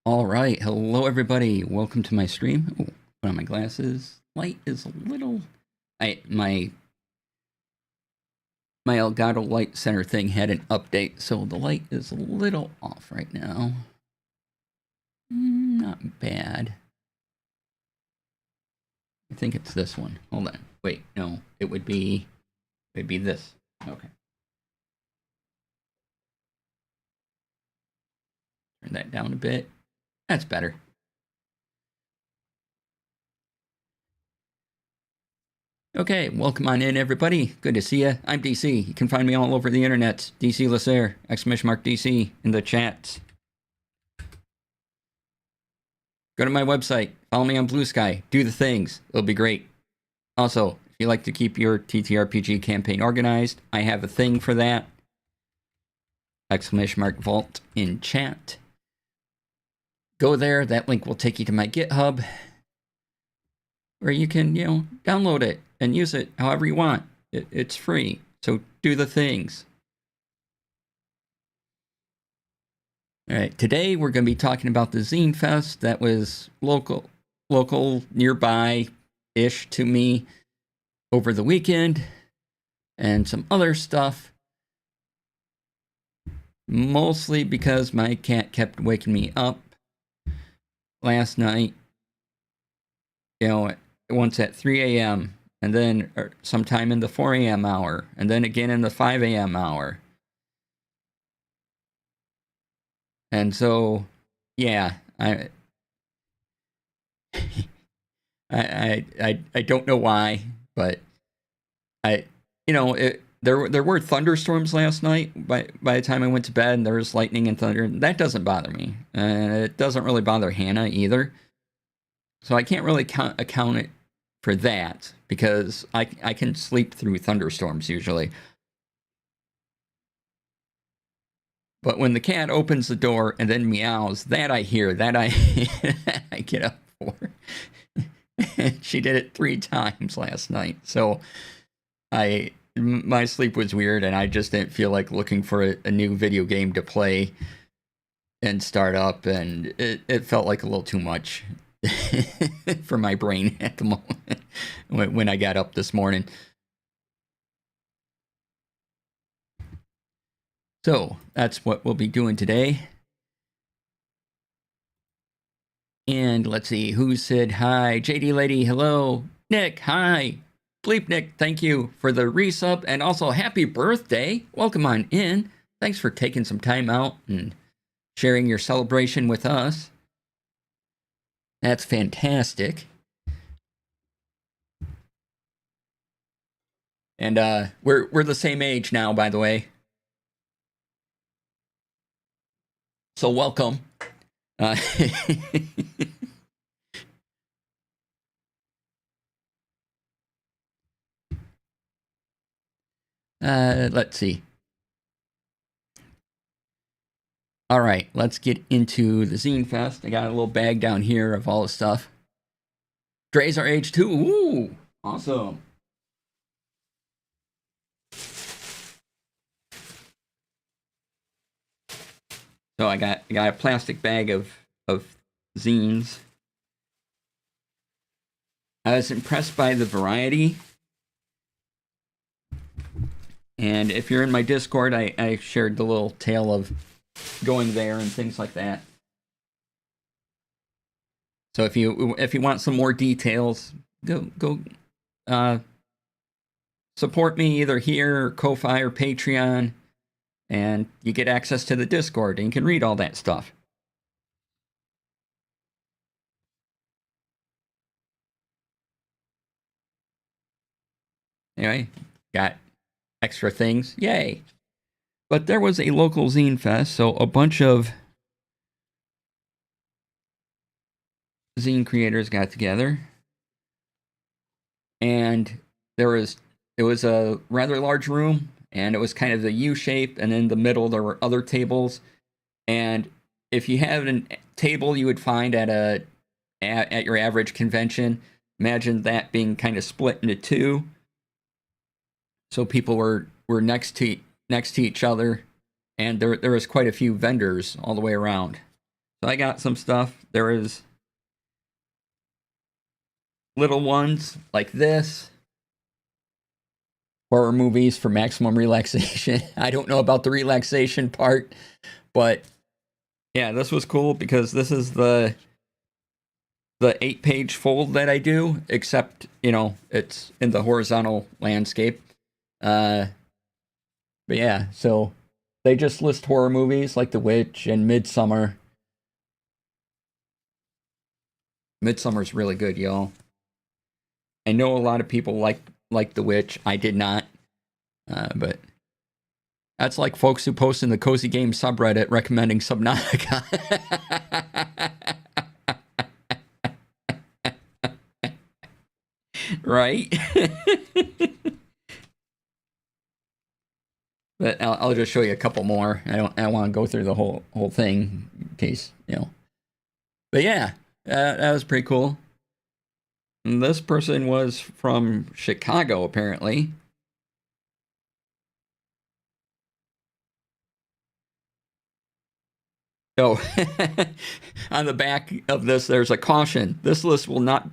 All right, hello everybody. Welcome to my stream. Oh, put on my glasses. Light is a little. My Elgato Light Center thing had an update, so the light is a little off right now. Not bad. I think it's this one. Hold on. Wait, no, it would be this. Okay. Turn that down a bit. That's better. Okay, welcome on in, everybody. Good to see you. I'm DC. You can find me all over the internet. DC Lasair, !DC in the chats. Go to my website. Follow me on Blue Sky. Do the things. It'll be great. Also, if you like to keep your TTRPG campaign organized, I have a thing for that. !Vault in chat. Go there. That link will take you to my GitHub, where you can, download it and use it however you want. It's free. So do the things. All right, today we're going to be talking about the Zine Fest that was local, nearby-ish to me over the weekend, and some other stuff. Mostly because my cat kept waking me up last night. Once at 3 a.m. and then sometime in the 4 a.m. hour, and then again in the 5 a.m. hour. And so, yeah, I don't know why, but there were thunderstorms last night. By the time I went to bed, and there was lightning and thunder. That doesn't bother me, and it doesn't really bother Hannah either. So I can't really account it for that, because I can sleep through thunderstorms usually. But when the cat opens the door and then meows, that I hear, that I get up for. She did it 3 times last night. So my sleep was weird, and I just didn't feel like looking for a new video game to play and start up, and it felt like a little too much for my brain at the moment when I got up this morning. So that's what we'll be doing today. And let's see, who said hi? JD Lady, hello. Nick, hi. Bleep Nick, thank you for the resub, and also happy birthday. Welcome on in. Thanks for taking some time out and sharing your celebration with us. That's fantastic. And we're the same age now, by the way. So welcome. Let's see. All right, let's get into the Zine Fest. I got a little bag down here of all the stuff. Dre's our age too. Ooh, awesome. So I got a plastic bag of zines. I was impressed by the variety. And if you're in my Discord, I shared the little tale of going there and things like that. So if you want some more details, go support me either here or Ko-Fi or Patreon, and you get access to the Discord and you can read all that stuff. Anyway, got extra things. Yay! But there was a local Zine Fest, so a bunch of zine creators got together, and it was a rather large room, and it was kind of the U shape, and in the middle there were other tables. And if you have a table you would find at your average convention, imagine that being kind of split into 2. So people were next to each other, and there was quite a few vendors all the way around. So I got some stuff. There is little ones like this. Horror movies for maximum relaxation. I don't know about the relaxation part, but yeah, this was cool because this is the 8-page fold that I do, except, it's in the horizontal landscape. But yeah, so they just list horror movies like The Witch and Midsummer. Midsummer's really good, y'all. I know a lot of people like The Witch. I did not, but that's like folks who post in the Cozy Game subreddit recommending Subnautica. Right? But I'll just show you a couple more. I don't want to go through the whole thing in case, But yeah, that was pretty cool. And this person was from Chicago, apparently. Oh, on the back of this, there's a caution. This list will not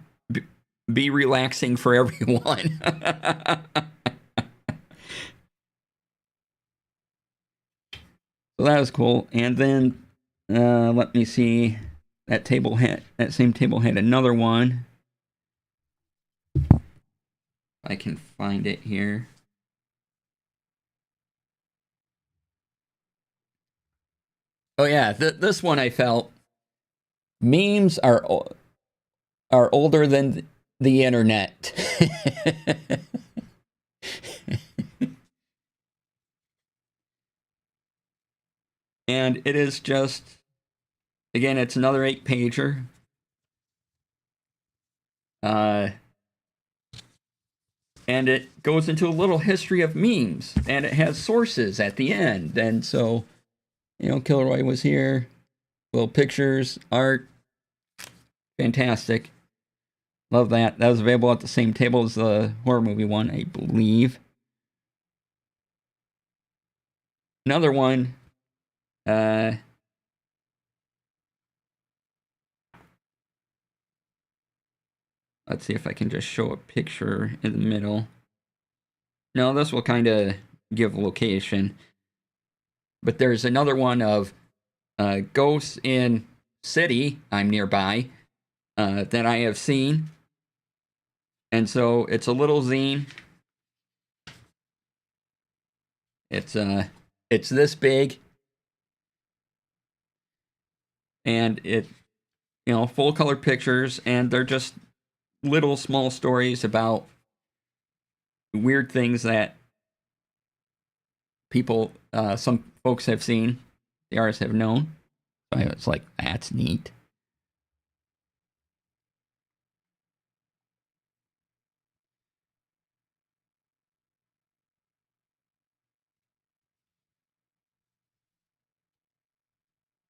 be relaxing for everyone. So that was cool. And then let me see. That same table had another one. I can find it here. Oh yeah, this one I felt memes are older than the internet. And it is just, again, it's another 8-pager. And it goes into a little history of memes, and it has sources at the end. And so, Kilroy was here, little pictures, art, fantastic. Love that. That was available at the same table as the horror movie one, I believe. Another one, let's see if I can just show a picture in the middle. No, this will kind of give location. But there's another one of ghosts in city I'm nearby that I have seen. And so it's a little zine. It's this big. And it, full color pictures, and they're just little small stories about weird things that people, some folks have seen, the artists have known. So it's like, that's neat.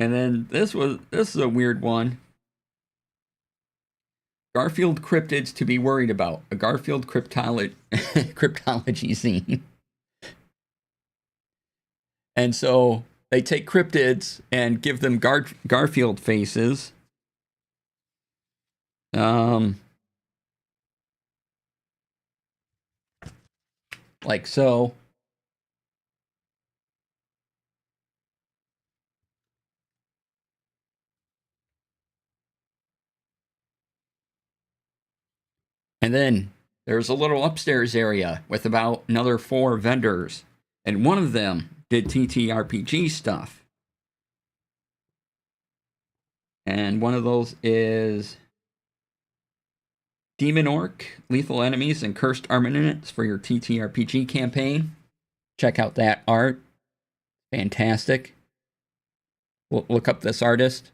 And then this is a weird one. Garfield cryptids to be worried about. A Garfield cryptology zine. And so they take cryptids and give them Garfield faces. Like so. And then there's a little upstairs area with about another 4 vendors. And one of them did TTRPG stuff. And one of those is Demon Orc, Lethal Enemies, and Cursed Armaments for your TTRPG campaign. Check out that art. Fantastic. Look up this artist.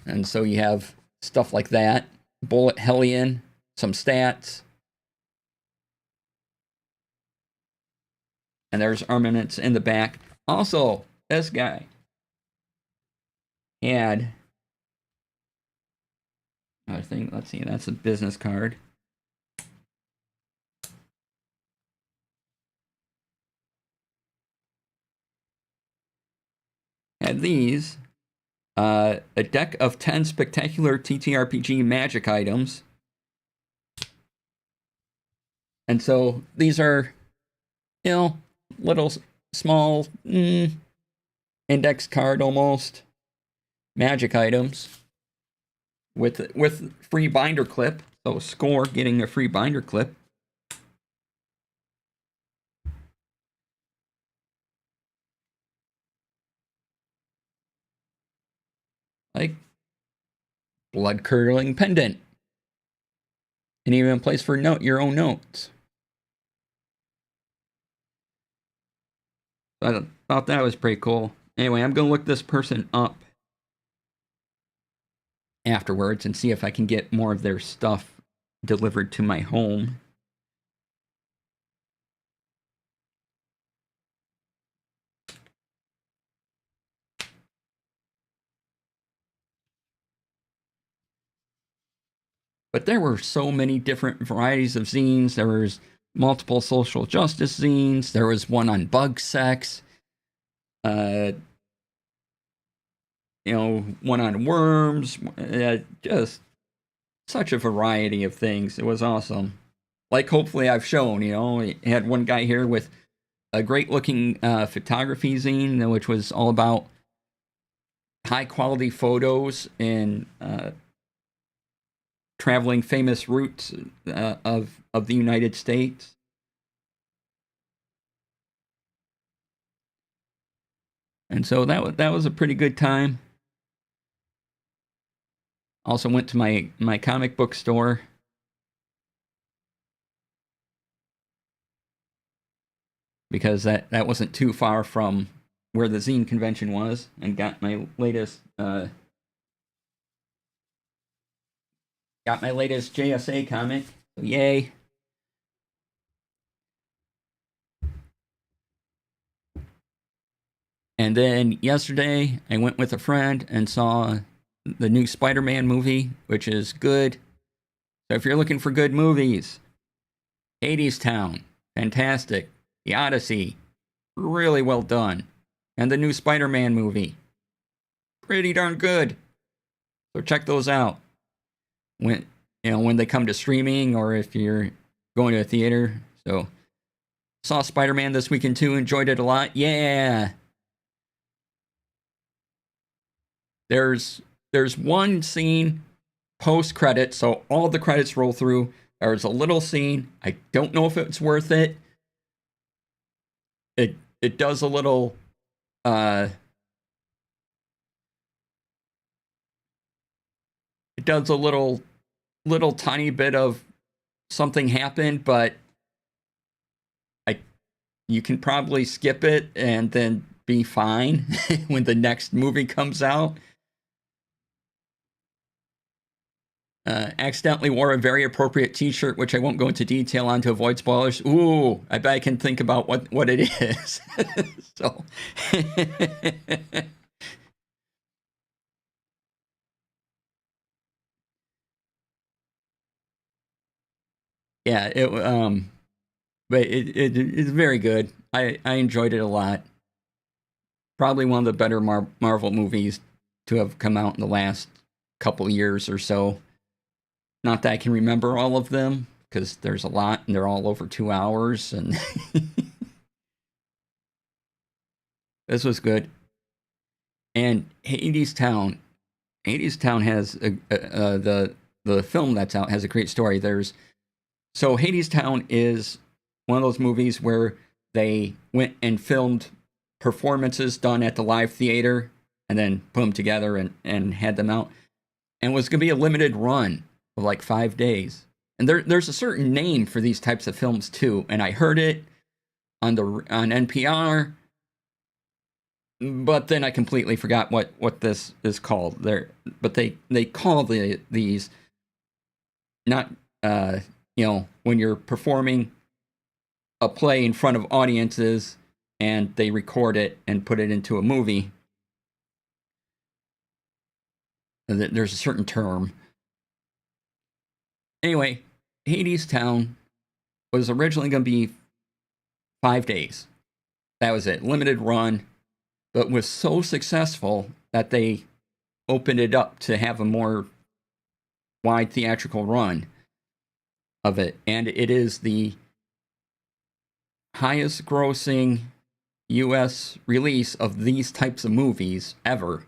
And so you have stuff like that. Bullet Hellion, some stats. And there's armaments in the back. Also, this guy had, I think, let's see, that's a business card. had these. A deck of 10 spectacular TTRPG magic items. And so these are, little small index card almost magic items with free binder clip. So score getting a free binder clip. Like blood curdling pendant. And even a place for your own notes. I thought that was pretty cool. Anyway, I'm going to look this person up afterwards and see if I can get more of their stuff delivered to my home. But there were so many different varieties of zines. There was multiple social justice zines. There was one on bug sex. One on worms. Just such a variety of things. It was awesome. Like hopefully I've shown, I had one guy here with a great looking photography zine, which was all about high quality photos and traveling famous routes of the United States. And so that was a pretty good time. Also went to my comic book store. Because that wasn't too far from where the zine convention was, and got my latest JSA comic. So yay. And then yesterday, I went with a friend and saw the new Spider-Man movie, which is good. So if you're looking for good movies, Hadestown, fantastic. The Odyssey, really well done. And the new Spider-Man movie, pretty darn good. So check those out. When they come to streaming, or if you're going to a theater. So saw Spider-Man this weekend too, enjoyed it a lot. Yeah. There's one scene post credit, so all the credits roll through. There's a little scene. I don't know if it's worth it. It does a little it does a little tiny bit of something happened, but you can probably skip it and then be fine when the next movie comes out. Accidentally wore a very appropriate t-shirt, which I won't go into detail on to avoid spoilers. Ooh, I bet I can think about what it is. So yeah, but it's very good. I enjoyed it a lot. Probably one of the better Marvel movies to have come out in the last couple years or so. Not that I can remember all of them, because there's a lot and they're all over 2 hours, and this was good. And Hadestown has the film that's out has a great story. So Hadestown is one of those movies where they went and filmed performances done at the live theater and then put them together and had them out. And it was going to be a limited run of like 5 days. And there's a certain name for these types of films too. And I heard it on NPR, but then I completely forgot what this is called. But they call these not when you're performing a play in front of audiences and they record it and put it into a movie. There's a certain term. Anyway, Hadestown was originally going to be 5 days. That was it. Limited run. but was so successful that they opened it up to have a more wide theatrical run of it. And it is the highest grossing US release of these types of movies ever.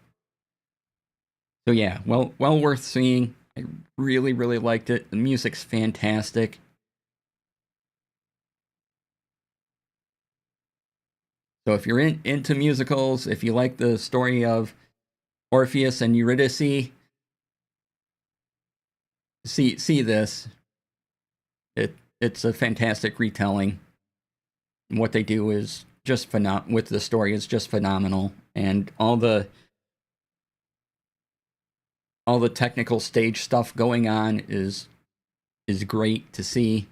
So yeah, well worth seeing. I really, really liked it. The music's fantastic. So if you're into musicals, if you like the story of Orpheus and Eurydice, see this. It's a fantastic retelling. And what they do is just with the story is just phenomenal, and all the technical stage stuff going on is great to see.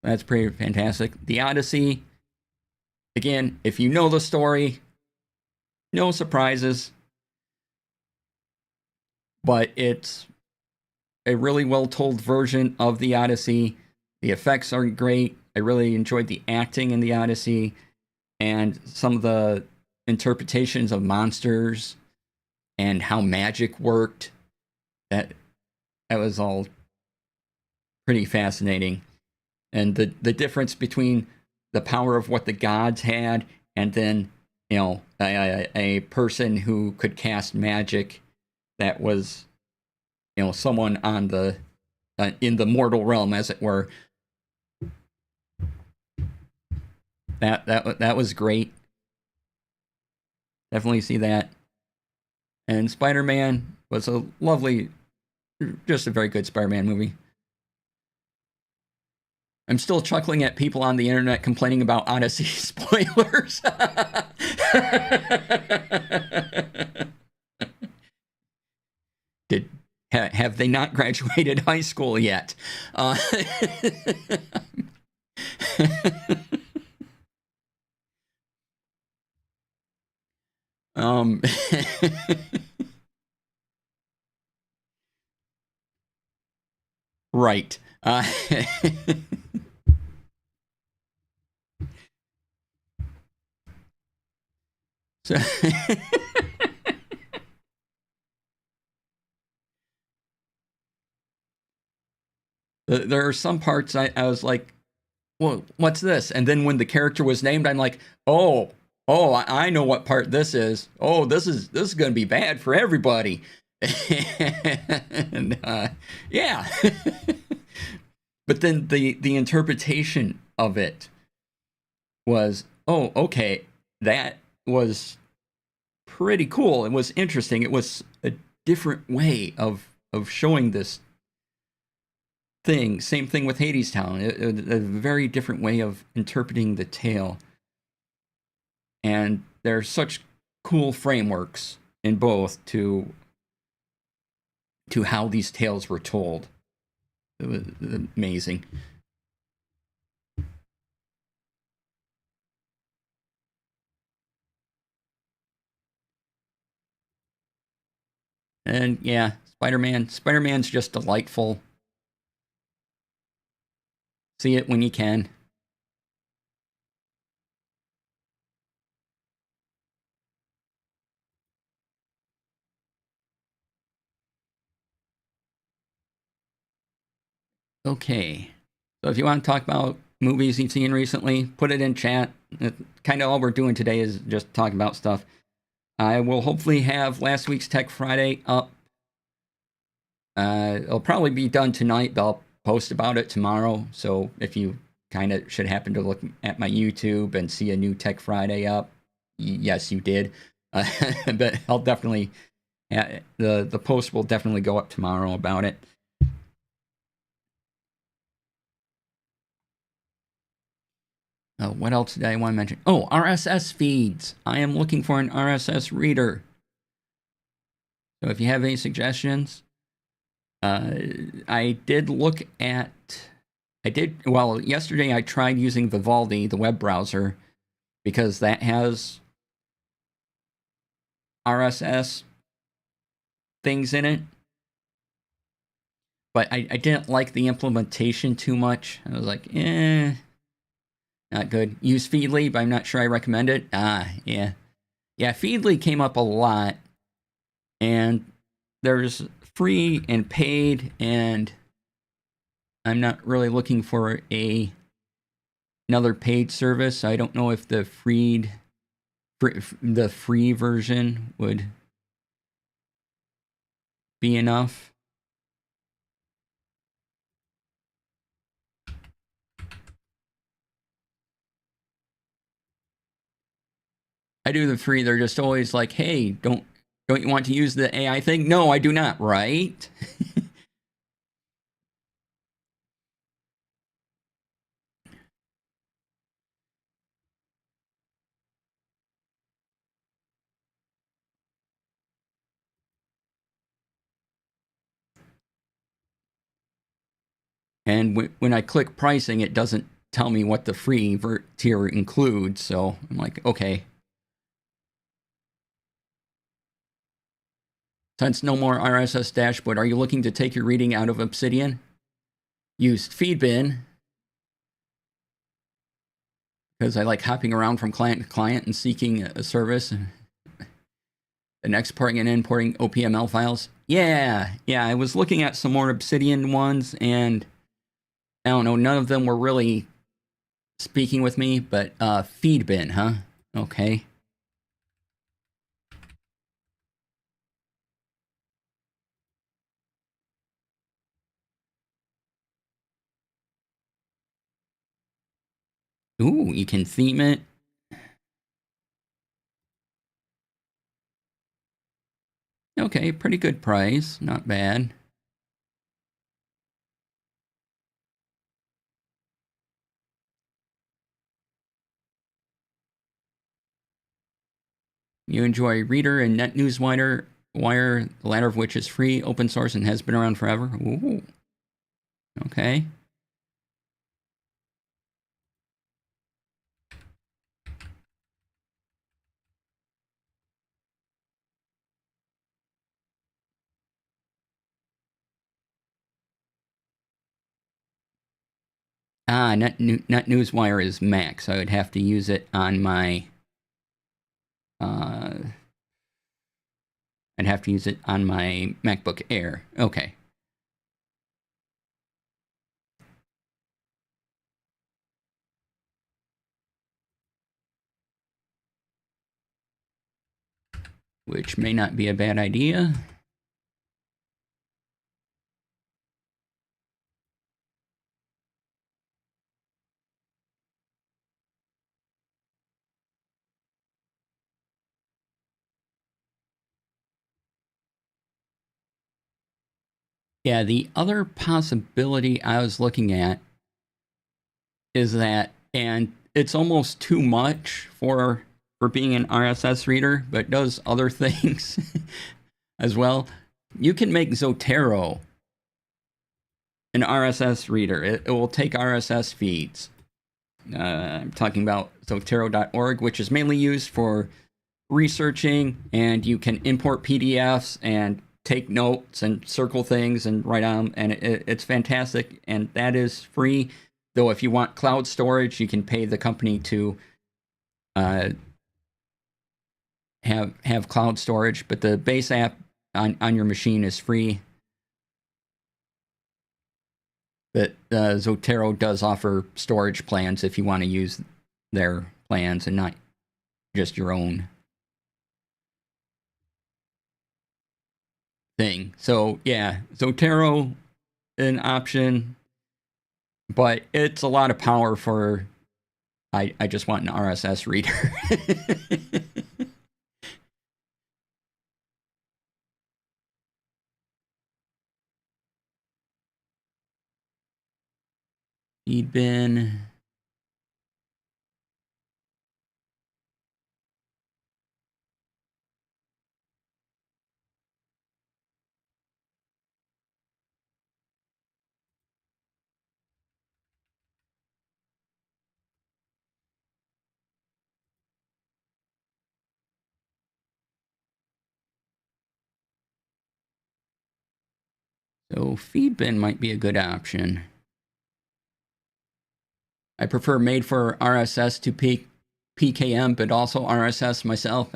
That's pretty fantastic. The Odyssey, again, if you know the story, no surprises, but it's a really well told version of the Odyssey. The effects are great. I really enjoyed the acting in the Odyssey, and some of the interpretations of monsters and how magic worked. That was all pretty fascinating. And the difference between the power of what the gods had and then, you know, a person who could cast magic that was, you know, someone on the in the mortal realm, as it were. That was great. Definitely see that. And Spider-Man was a lovely, just a very good Spider-Man movie. I'm still chuckling at people on the internet complaining about Odyssey spoilers. Have they not graduated high school yet? Right. So there are some parts I was like, well, what's this? And then when the character was named, I'm like, oh, I know what part this is. Oh, this is going to be bad for everybody. And yeah. But then the interpretation of it was, oh, okay, that was pretty cool. It was interesting. It was a different way of showing this thing. Same thing with Hadestown. A very different way of interpreting the tale. And there's such cool frameworks in both to how these tales were told. It was amazing. And yeah, Spider-Man's just delightful. See it when you can. Okay. So if you want to talk about movies you've seen recently, put it in chat. Kind of all we're doing today is just talking about stuff. I will hopefully have last week's Tech Friday up. It'll probably be done tonight, but I'll post about it tomorrow. So if you kind of should happen to look at my YouTube and see a new Tech Friday up, yes, you did. But I'll definitely, the post will definitely go up tomorrow about it. What else did I want to mention? Oh, RSS feeds. I am looking for an RSS reader. So if you have any suggestions, I did look at. Yesterday I tried using Vivaldi, the web browser, because that has RSS things in it. But I didn't like the implementation too much. I was like, Not good. Use Feedly, but I'm not sure I recommend it. Yeah. Yeah, Feedly came up a lot, and there's free and paid, and I'm not really looking for another paid service. I don't know if the free version would be enough. I do the free. They're just always like, "Hey, don't you want to use the AI thing?" No, I do not. Right? And when I click pricing, it doesn't tell me what the free tier includes. So I'm like, okay. Since no more RSS dashboard, are you looking to take your reading out of Obsidian? Used Feedbin, because I like hopping around from client to client and seeking a service and exporting and importing OPML files. Yeah, I was looking at some more Obsidian ones, and I don't know, none of them were really speaking with me, but Feedbin, huh? Okay. Ooh, you can theme it. Okay, pretty good price. Not bad. You enjoy Reader and NetNewsWire, the latter of which is free, open source, and has been around forever. Ooh. Okay. NetNewsWire is Mac, so I would have to use it on my. I'd have to use it on my MacBook Air. Okay. Which may not be a bad idea. Yeah, the other possibility I was looking at is that, and it's almost too much for being an RSS reader, but does other things as well. You can make Zotero an RSS reader. It will take RSS feeds. I'm talking about Zotero.org, which is mainly used for researching, and you can import PDFs and take notes and circle things and write on them, and it's fantastic, and that is free. Though if you want cloud storage, you can pay the company to have cloud storage, but the base app on your machine is free. But Zotero does offer storage plans if you want to use their plans and not just your own thing. So yeah, Zotero an option, but it's a lot of power for I just want an RSS reader. Feedbin. So Feedbin might be a good option. I prefer made for RSS to PKM, but also RSS myself.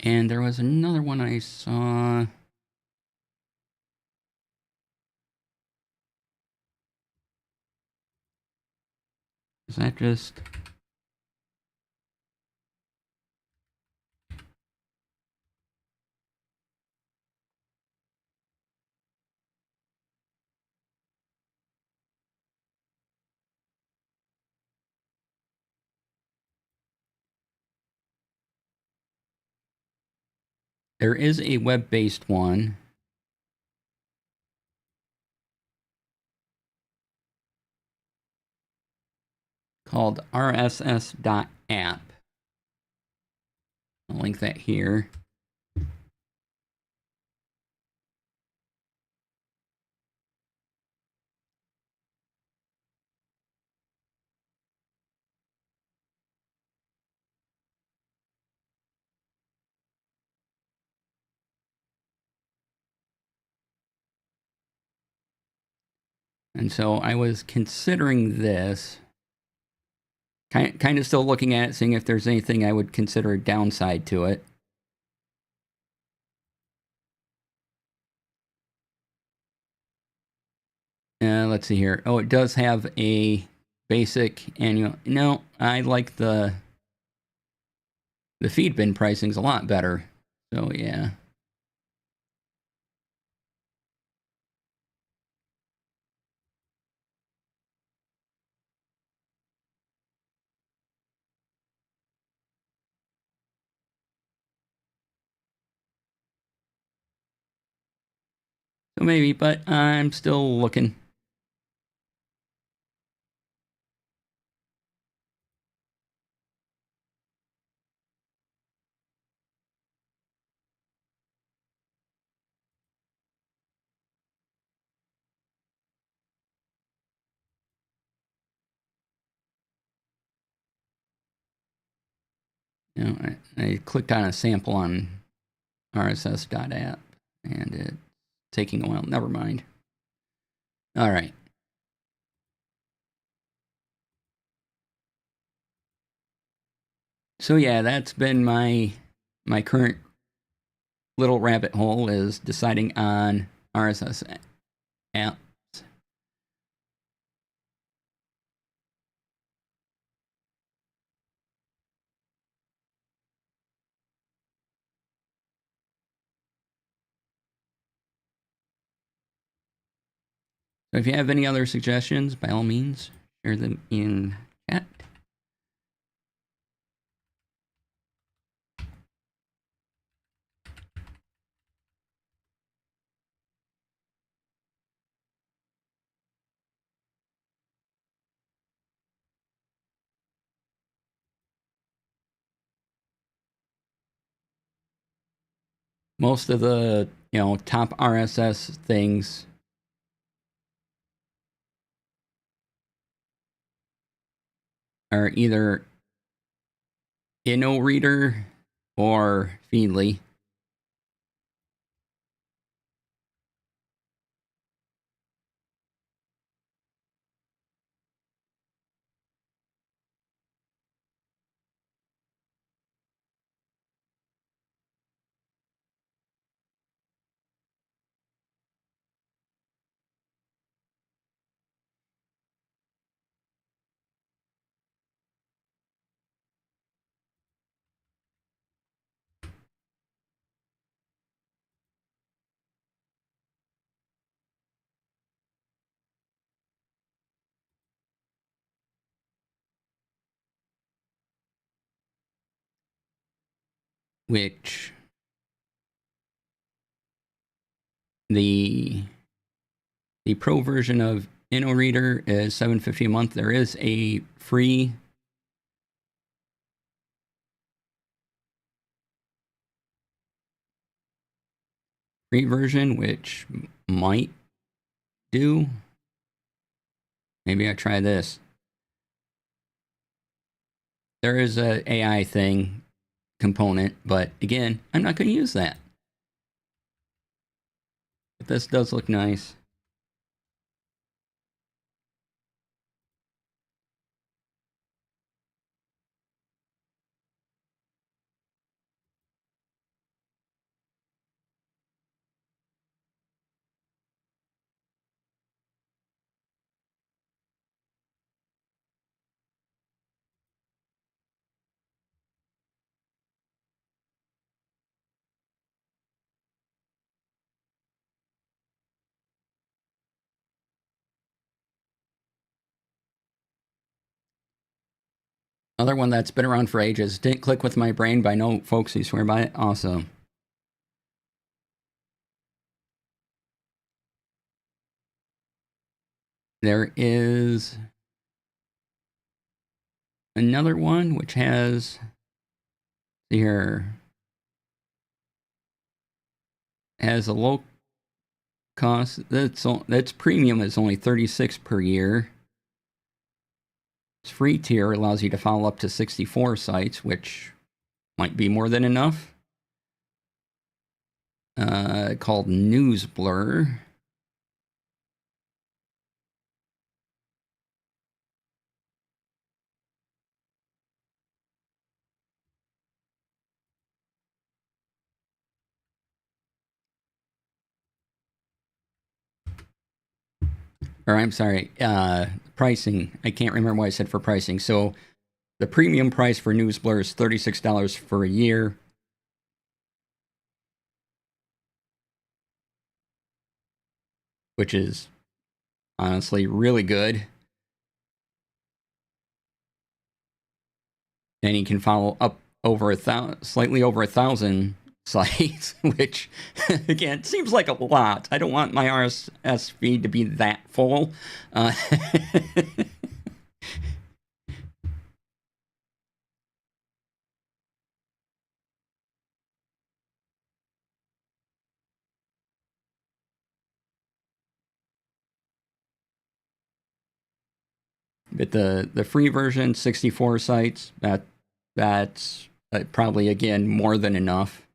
And there was another one I saw. Is that just... There is a web-based one. Called rss.app. I'll link that here. And so I was considering this. Kind of still looking at it, seeing if there's anything I would consider a downside to it. Let's see here. Oh, it does have a basic annual. No, I like the feed bin pricing's a lot better. So yeah. So maybe, but I'm still looking. You know, I clicked on a sample on rss.app and it's taking a while. Never mind. All right. So yeah, that's been my current little rabbit hole, is deciding on RSS apps. So if you have any other suggestions, by all means, share them in chat. Most of the, top RSS things are either InnoReader or Feedly. Which The pro version of InnoReader is $7.50 a month. There is a free version, which might do. Maybe I try this. There is a AI thing component, but again, I'm not going to use that. But this does look nice. Another one that's been around for ages. Didn't click with my brain, but I know folks who swear by it. Awesome. There is another one which has here has a low cost. That's premium is only $36 per year. Its free tier allows you to follow up to 64 sites, which might be more than enough. Called News Blur. Or I'm sorry, pricing. I can't remember what I said for pricing. So the premium price for News Blur is $36 for a year. Which is honestly really good. And you can follow up over slightly over 1,000 sites, which again seems like a lot. I don't want my RSS feed to be that full. But the free version, 64 sites, that's probably again more than enough.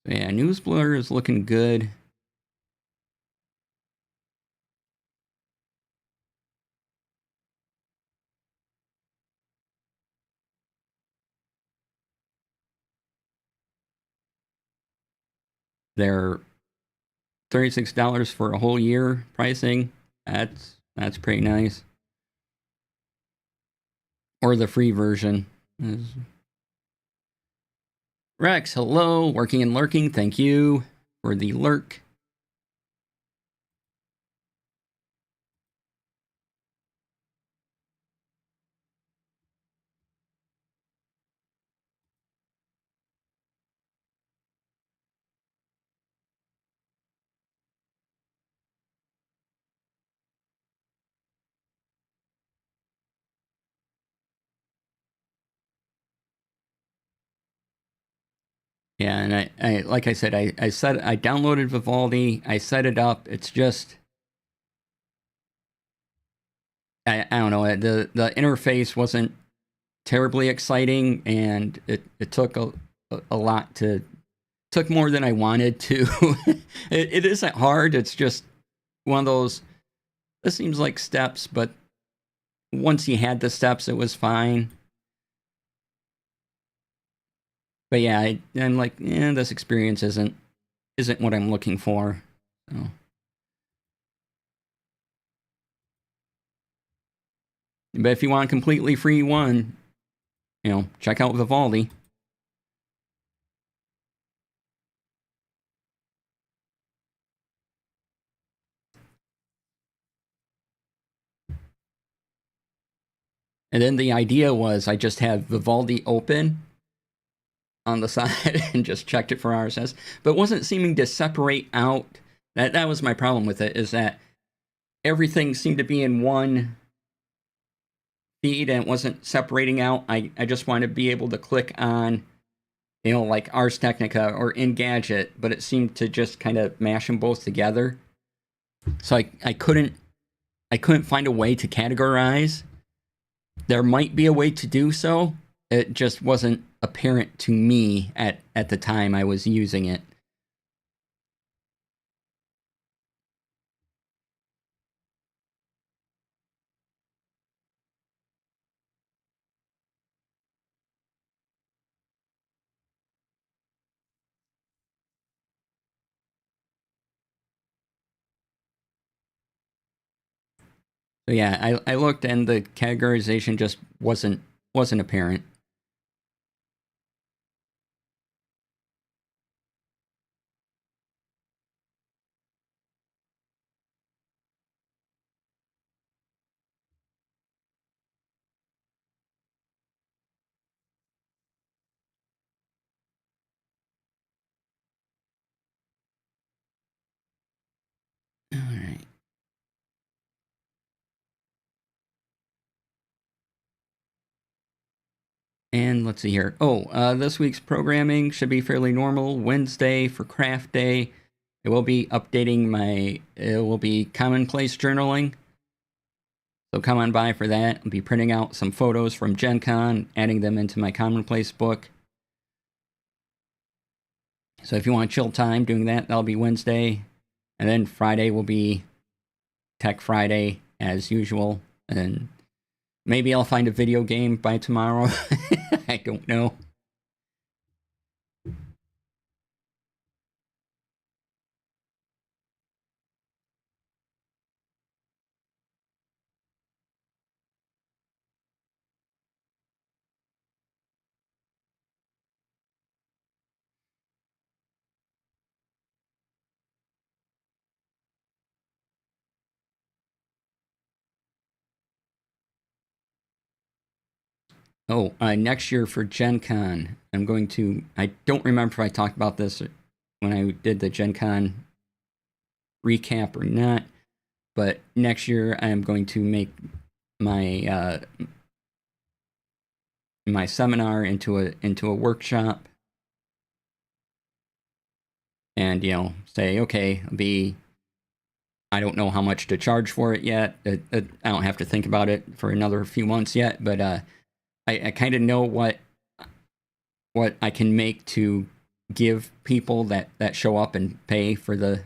Yeah, NewsBlur is looking good. They're $36 for a whole year pricing. That's pretty nice. Or the free version. Rex, hello. Working and lurking. Thank you for the lurk. Yeah, and I like I said, I downloaded Vivaldi. I set it up. It's just I don't know. The interface wasn't terribly exciting, and it took a lot to took more than I wanted to. It isn't hard. It's just one of those. This seems like steps, but once you had the steps, it was fine. But yeah, I'm like, this experience isn't what I'm looking for. So. But if you want a completely free one, check out Vivaldi. And then the idea was I just had Vivaldi open on the side and just checked it for RSS, but it wasn't seeming to separate out. That was my problem with it, is that everything seemed to be in one feed and it wasn't separating out. I just wanted to be able to click on, like Ars Technica or Engadget, but it seemed to just kind of mash them both together. So I couldn't find a way to categorize. There might be a way to do so. It just wasn't apparent to me at the time I was using it. So yeah, I looked and the categorization just wasn't apparent. All right. And let's see here. This week's programming should be fairly normal. Wednesday for craft day. It will be updating it will be commonplace journaling. So come on by for that. I'll be printing out some photos from Gen Con, adding them into my commonplace book. So if you want chill time doing that, that'll be Wednesday. And then Friday will be Tech Friday as usual. And maybe I'll find a video game by tomorrow. I don't know. Next year for Gen Con, I'm going to. I don't remember if I talked about this when I did the Gen Con recap or not, but next year I'm going to make my my seminar into a workshop, and say, okay, I don't know how much to charge for it yet. I don't have to think about it for another few months yet, but I kind of know what I can make to give people that show up and pay for the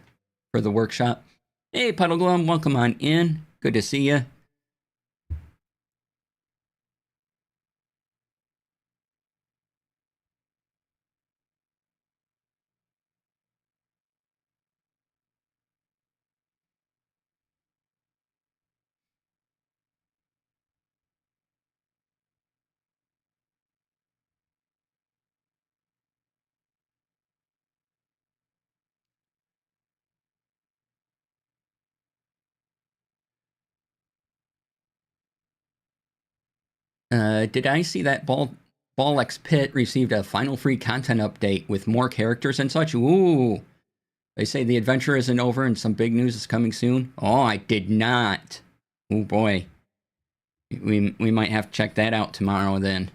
workshop. Hey, Puddleglum, welcome on in. Good to see you. Did I see that Ball Pit received a final free content update with more characters and such? Ooh. They say the adventure isn't over and some big news is coming soon. Oh, I did not. Oh boy. We might have to check that out tomorrow then.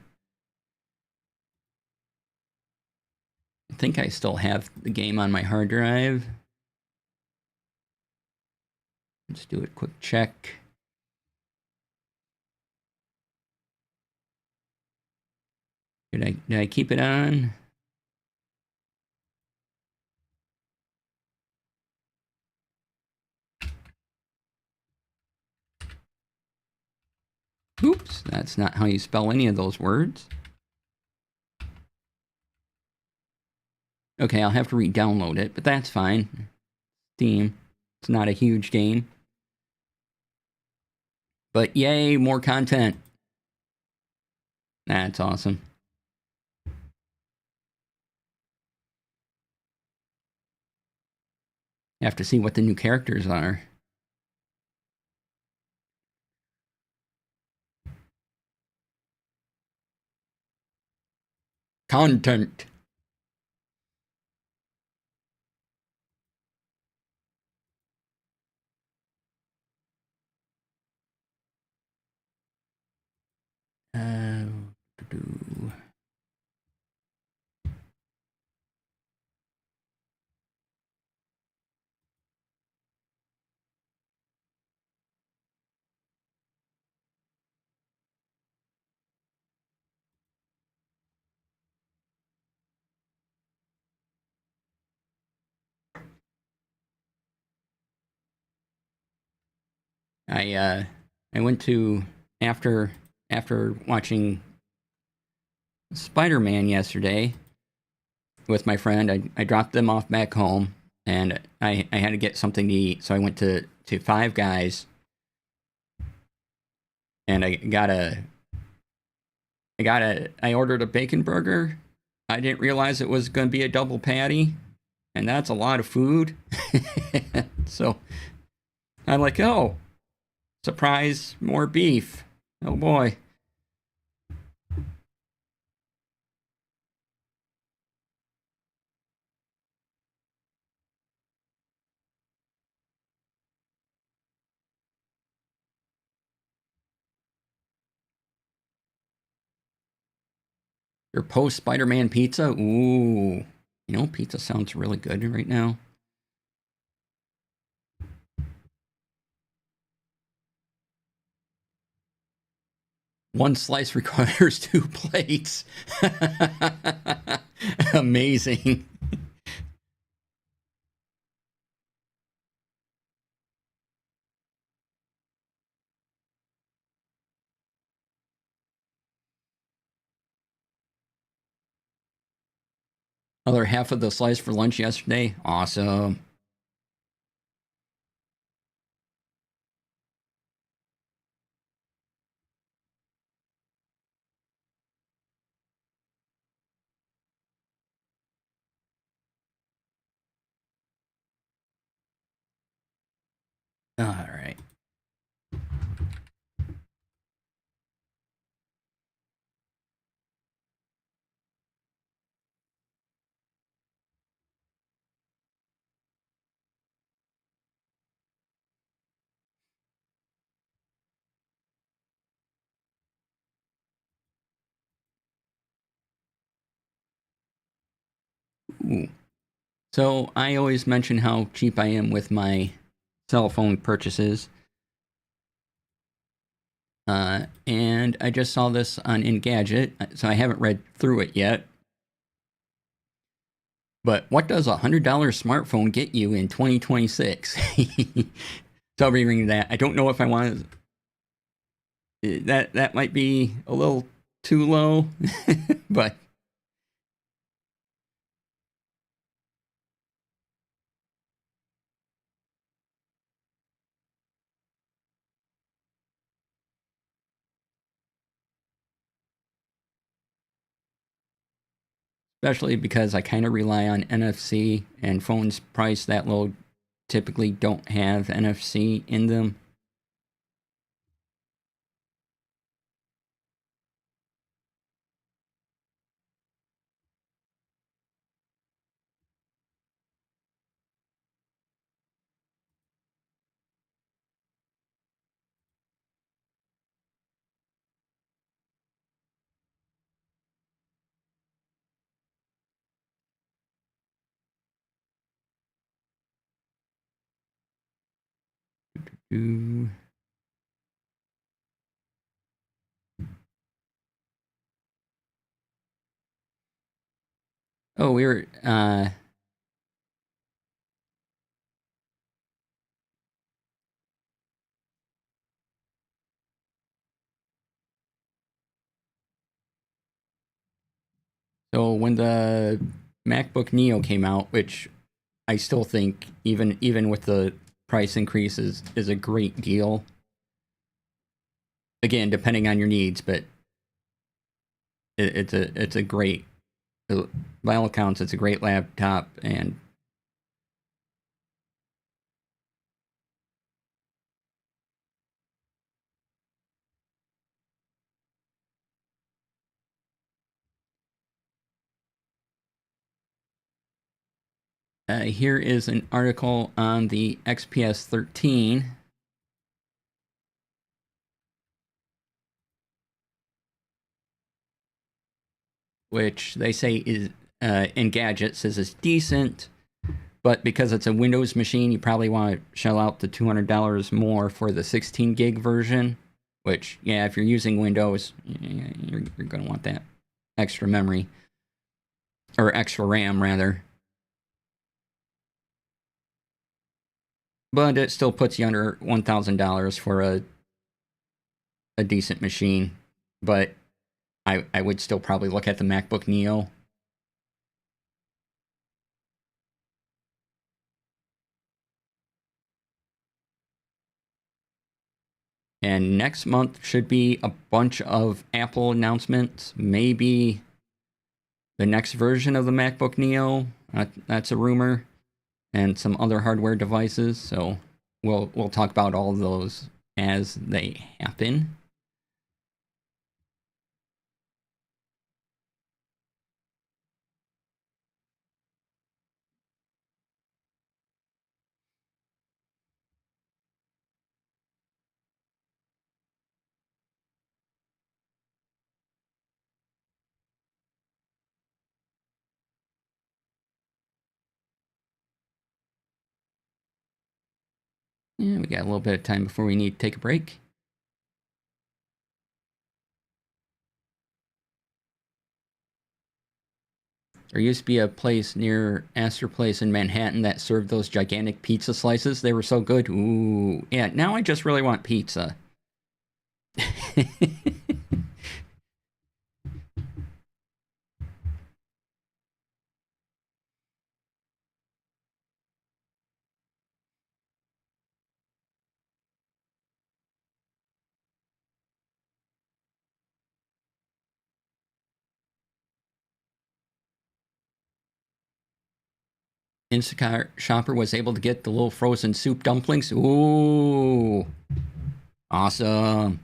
I think I still have the game on my hard drive. Let's do a quick check. Did I keep it on? Oops, that's not how you spell any of those words. Okay, I'll have to re-download it, but that's fine. Steam. It's not a huge game. But yay, more content. That's awesome. You have to see what the new characters are. Content. Uh, I went to after after watching Spider-Man yesterday with my friend. I dropped them off back home, and I had to get something to eat, so I went to Five Guys, and I ordered a bacon burger. I didn't realize it was going to be a double patty, and that's a lot of food. So I'm like, oh, surprise, more beef. Oh boy. Your post Spider-Man pizza? Ooh. Pizza sounds really good right now. One slice requires two plates. Amazing. Other half of the slice for lunch yesterday. Awesome. All right. Ooh. So I always mention how cheap I am with my cell phone purchases. And I just saw this on Engadget, so I haven't read through it yet. But what does a $100 smartphone get you in 2026? So I'll be reading that. I don't know if I want to. That might be a little too low, but especially because I kind of rely on NFC, and phones priced that low typically don't have NFC in them. Ooh. Oh, we were. So when the MacBook Neo came out, which I still think, even with the price increases, is a great deal. Again, depending on your needs, but it's a great. By all accounts, it's a great laptop, and Here is an article on the XPS 13. Which they say is, in Gadget says is decent, but because it's a Windows machine, you probably want to shell out the $200 more for the 16 gig version, which, yeah, if you're using Windows, you're going to want that extra memory, or extra RAM, rather. But it still puts you under $1,000 for a decent machine. But I would still probably look at the MacBook Neo. And next month should be a bunch of Apple announcements. Maybe the next version of the MacBook Neo. That's a rumor. And some other hardware devices. So we'll talk about all of those as they happen. Yeah, we got a little bit of time before we need to take a break. There used to be a place near Astor Place in Manhattan that served those gigantic pizza slices. They were so good. Ooh, yeah, now I just really want pizza. Instacart shopper was able to get the little frozen soup dumplings. Ooh, awesome.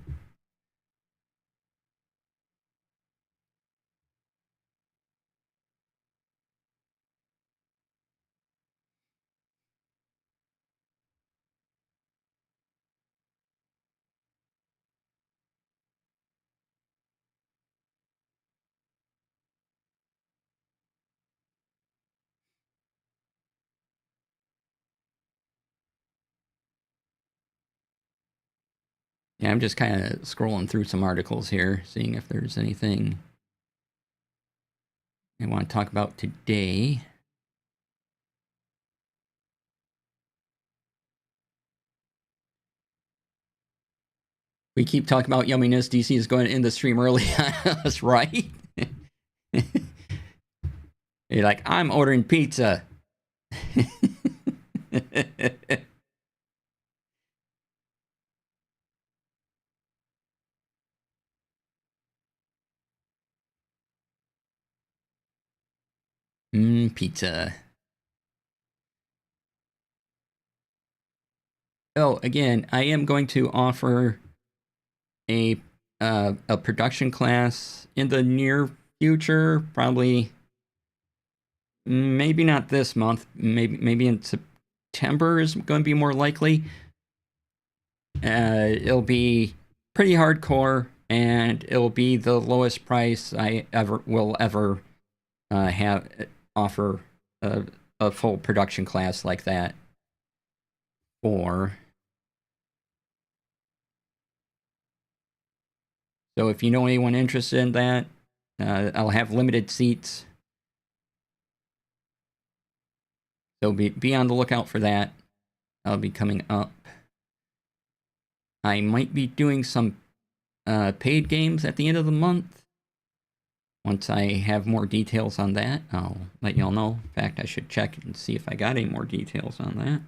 Yeah, I'm just kind of scrolling through some articles here, seeing if there's anything I want to talk about today. We keep talking about yumminess. DC is going to end the stream early on us, right? You're like, I'm ordering pizza. Pizza. Oh, again, I am going to offer a production class in the near future. Probably, maybe not this month. Maybe in September is going to be more likely. It'll be pretty hardcore, and it'll be the lowest price I will ever have offer a full production class like that. Or so if you know anyone interested in that, I'll have limited seats. So be on the lookout for that. That'll be coming up. I might be doing some paid games at the end of the month. Once I have more details on that, I'll let y'all know. In fact, I should check and see if I got any more details on that.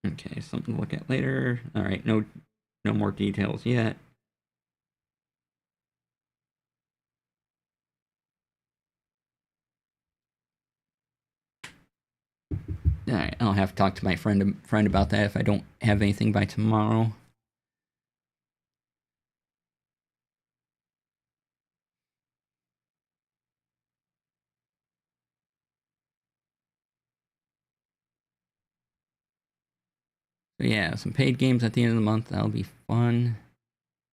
Okay, something to look at later. All right, no more details yet. All right, I'll have to talk to my friend about that if I don't have anything by tomorrow. So yeah, some paid games at the end of the month. That'll be fun.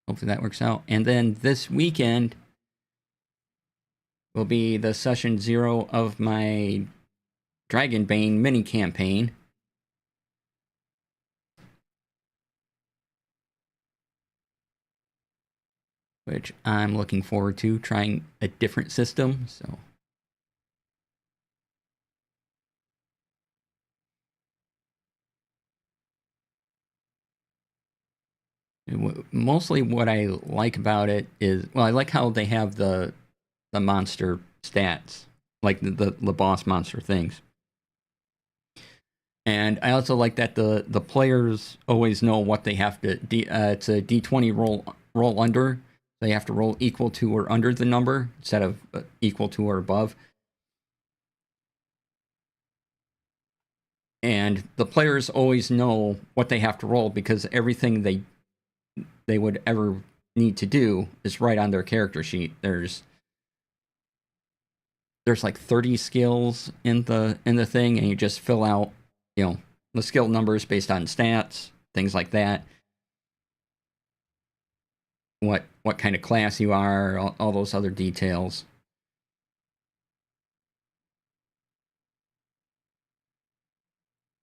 Hopefully that works out. And then this weekend will be the session 0 of my Dragonbane mini campaign. Which I'm looking forward to, trying a different system. So mostly what I like about it is, well, I like how they have the monster stats, like the boss monster things. And I also like that the players always know what they have to. It's a D20 roll under. They have to roll equal to or under the number instead of equal to or above. And the players always know what they have to roll because everything they would ever need to do is right on their character sheet. There's like 30 skills in the thing, and you just fill out, the skill numbers based on stats, things like that. What kind of class you are, all those other details.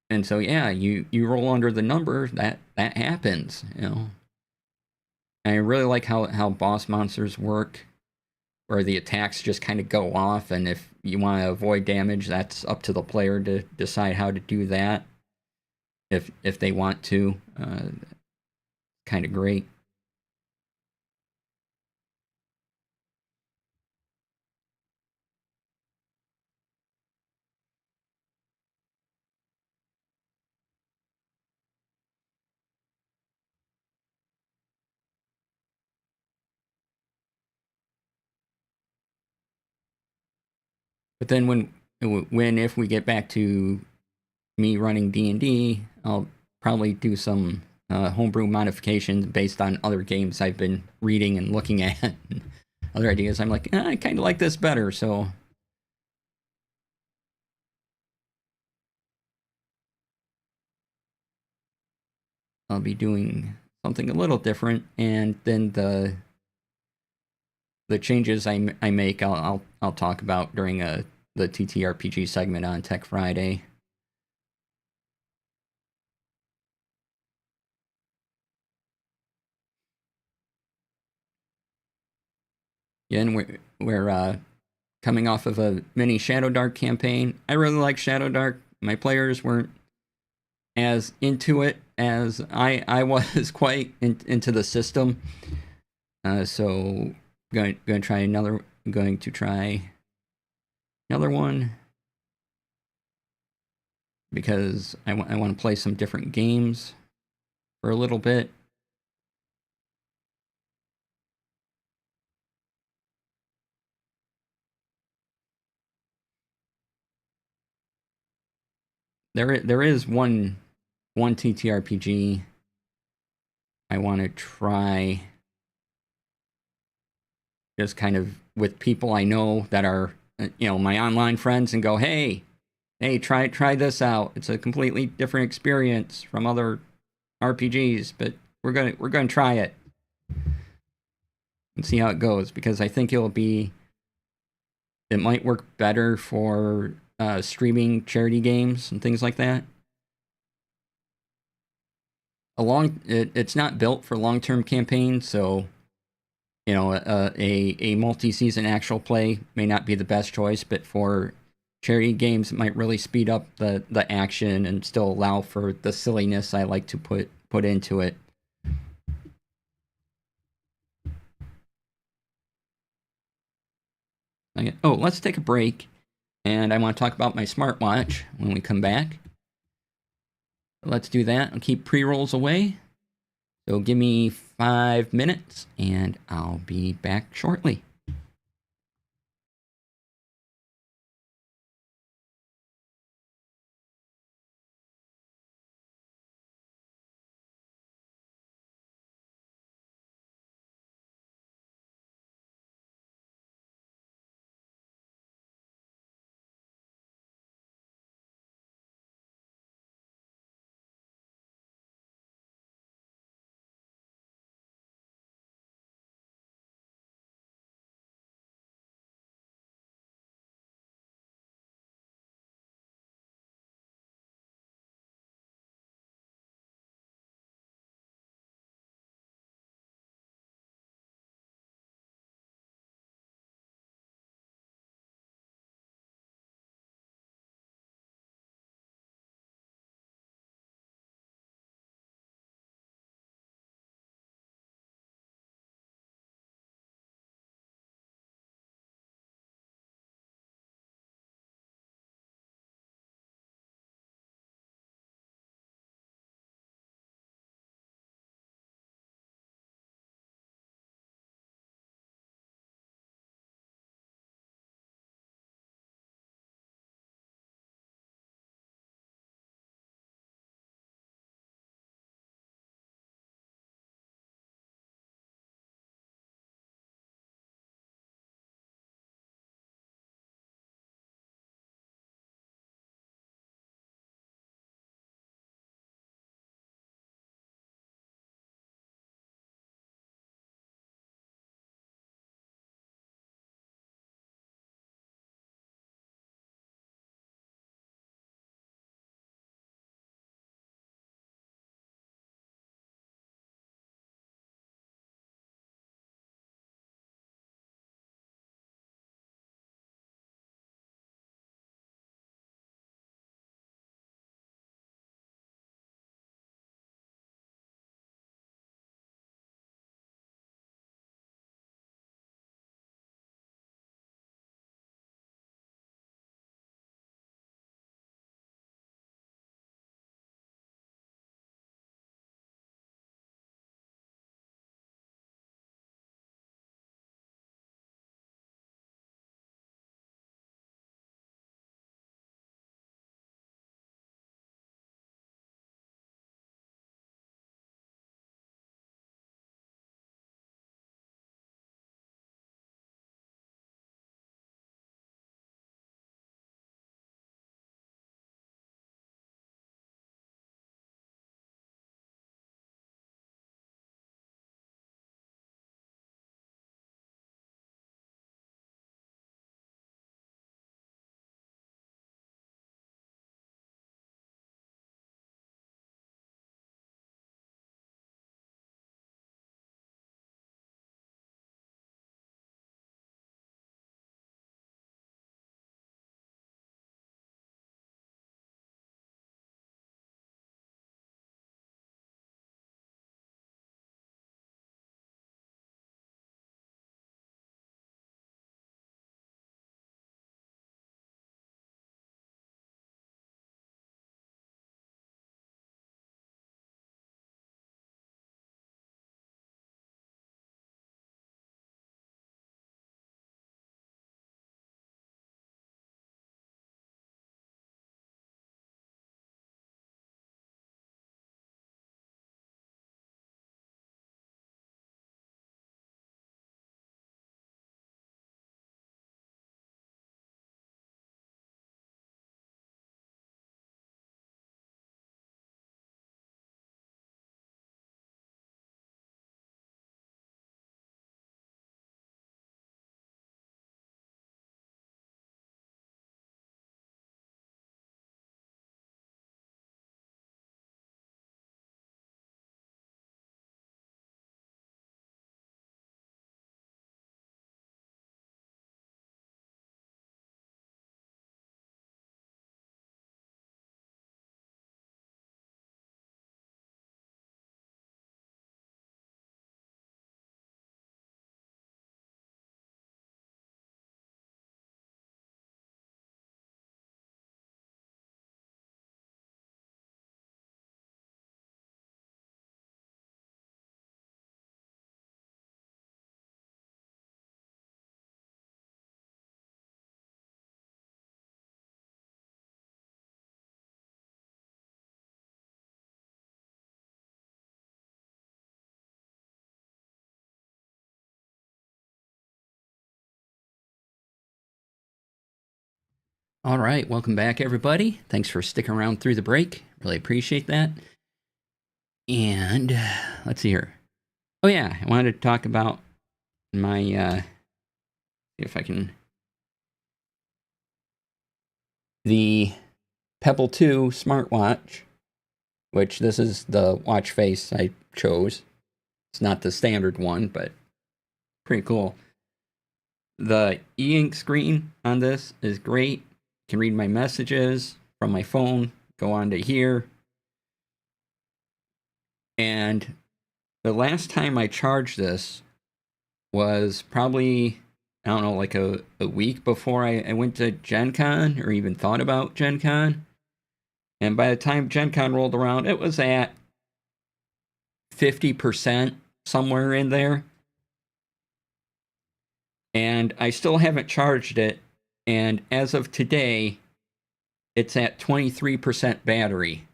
And so yeah, you roll under the number, that happens, And I really like how boss monsters work, where the attacks just kind of go off, and if you want to avoid damage, that's up to the player to decide how to do that. If they want to, kind of great. But then when if we get back to me running D&D, I'll probably do some homebrew modifications based on other games I've been reading and looking at. Other ideas. I'm like, I kind of like this better, so I'll be doing something a little different. And then the changes I make, I'll talk about during the TTRPG segment on Tech Friday. Yeah, and we're coming off of a mini Shadow Dark campaign. I really like Shadow Dark. My players weren't as into it as I was quite into the system. So going to try another. Going to try another one because I want to play some different games for a little bit. There is one TTRPG I want to try, just kind of with people I know that are my online friends, and go, hey, try this out. It's a completely different experience from other RPGs, but we're gonna try it and see how it goes, because I think it might work better for streaming charity games and things like that. It's not built for long-term campaigns, so a multi-season actual play may not be the best choice, but for charity games, it might really speed up the action and still allow for the silliness I like to put into it. Oh, let's take a break, and I want to talk about my smartwatch when we come back. Let's do that and keep pre-rolls away. So give me 5 minutes, and I'll be back shortly. All right, welcome back, everybody. Thanks for sticking around through the break. Really appreciate that. And let's see here. Oh yeah, I wanted to talk about my see if I can the Pebble 2 smartwatch, which this is the watch face I chose. It's not the standard one, but pretty cool. The e-ink screen on this is great. I can read my messages from my phone, go on to here. And the last time I charged this was probably, I don't know, like a week before I went to Gen Con or even thought about Gen Con. And by the time Gen Con rolled around, it was at 50%, somewhere in there. And I still haven't charged it. And as of today, it's at 23% battery.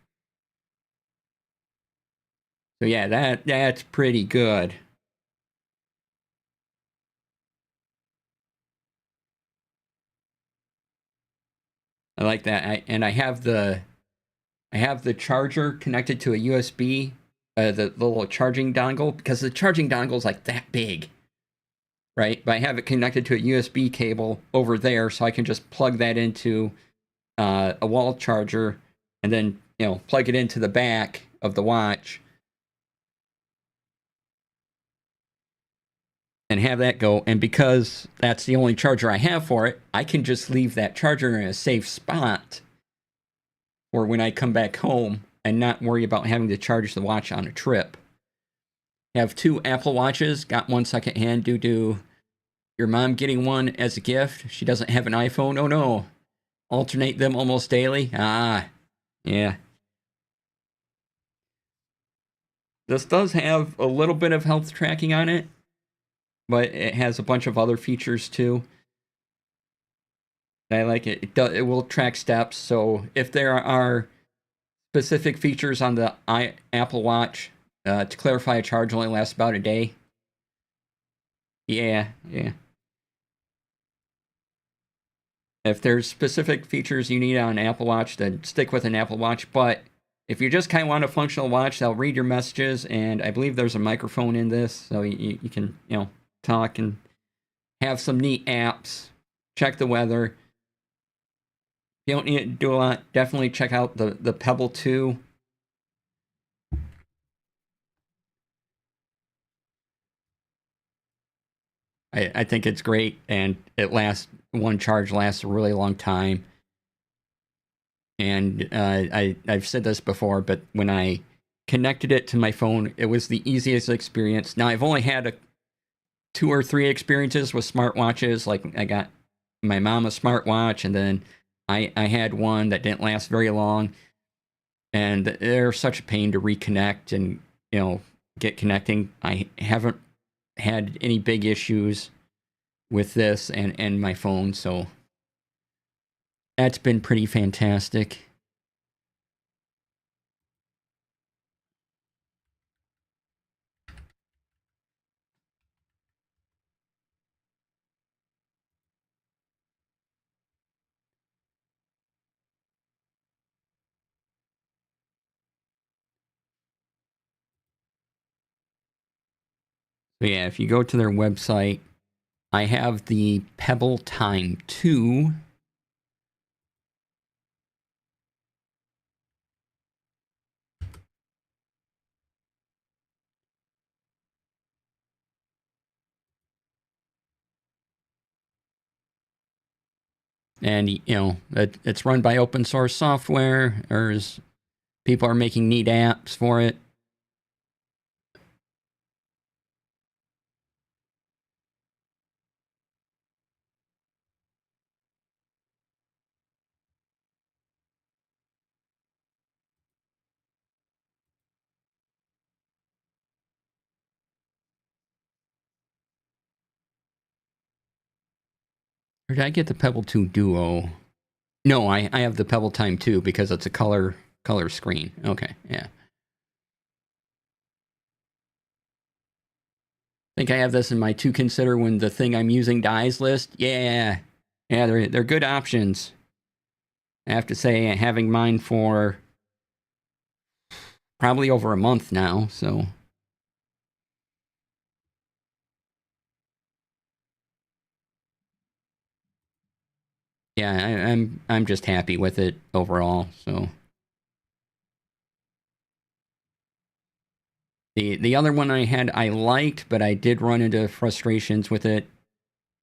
So yeah, that's pretty good. I like that. I have the charger connected to a USB, the little charging dongle, because the charging dongle is like that big, right? But I have it connected to a USB cable over there, so I can just plug that into a wall charger, and then plug it into the back of the watch, and have that go. And because that's the only charger I have for it, I can just leave that charger in a safe spot for when I come back home and not worry about having to charge the watch on a trip. I have 2 Apple Watches, got one secondhand due to your mom getting one as a gift. She doesn't have an iPhone. Oh no. Alternate them almost daily. Ah, yeah. This does have a little bit of health tracking on it, but it has a bunch of other features too. I like it. It will track steps, so if there are specific features on the Apple Watch, to clarify, a charge only lasts about a day. Yeah. If there's specific features you need on an Apple Watch, then stick with an Apple Watch. But if you just kind of want a functional watch, they'll read your messages, and I believe there's a microphone in this, so you can talk and have some neat apps. Check the weather. If you don't need to do a lot, definitely check out the Pebble 2. I think it's great, and one charge lasts a really long time. And I've said this before, but when I connected it to my phone, it was the easiest experience. Now, I've only had 2 or 3 experiences with smartwatches. Like, I got my mom a smartwatch, and then I had one that didn't last very long. And they're such a pain to reconnect and, get connecting. I haven't had any big issues with this and my phone, so that's been pretty fantastic. So yeah, if you go to their website, I have the Pebble Time 2. And, it's run by open source software. People are making neat apps for it. Or did I get the Pebble 2 Duo? No, I have the Pebble Time 2 because it's a color screen. Okay, yeah. I think I have this in my to consider when the thing I'm using dies list. Yeah, they're good options. I have to say, having mine for probably over a month now, so yeah, I'm just happy with it overall. So the other one I had I liked, but I did run into frustrations with it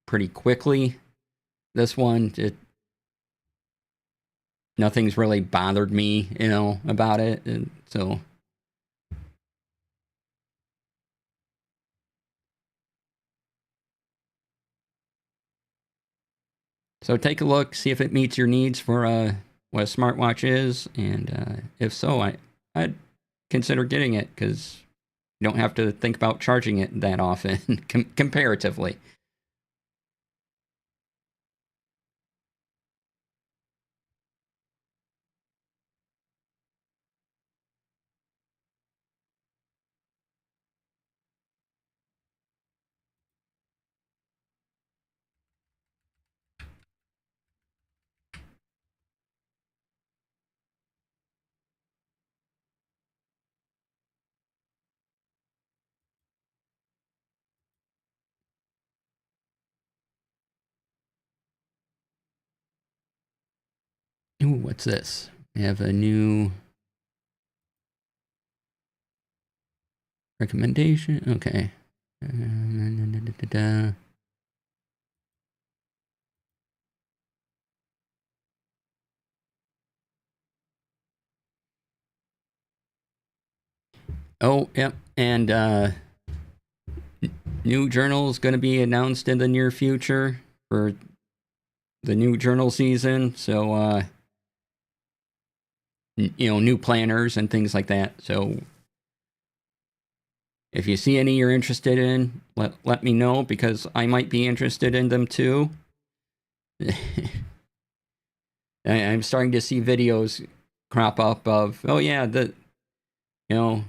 pretty quickly. This one, nothing's really bothered me, about it, and so take a look, see if it meets your needs for what a smartwatch is, and if so, I'd consider getting it because you don't have to think about charging it that often comparatively. Ooh, what's this? We have a new recommendation. Okay. Oh, yep. And new journal is going to be announced in the near future for the new journal season. So, new planners and things like that. So, if you see any you're interested in, let me know because I might be interested in them too. I'm starting to see videos crop up of, oh yeah, you know,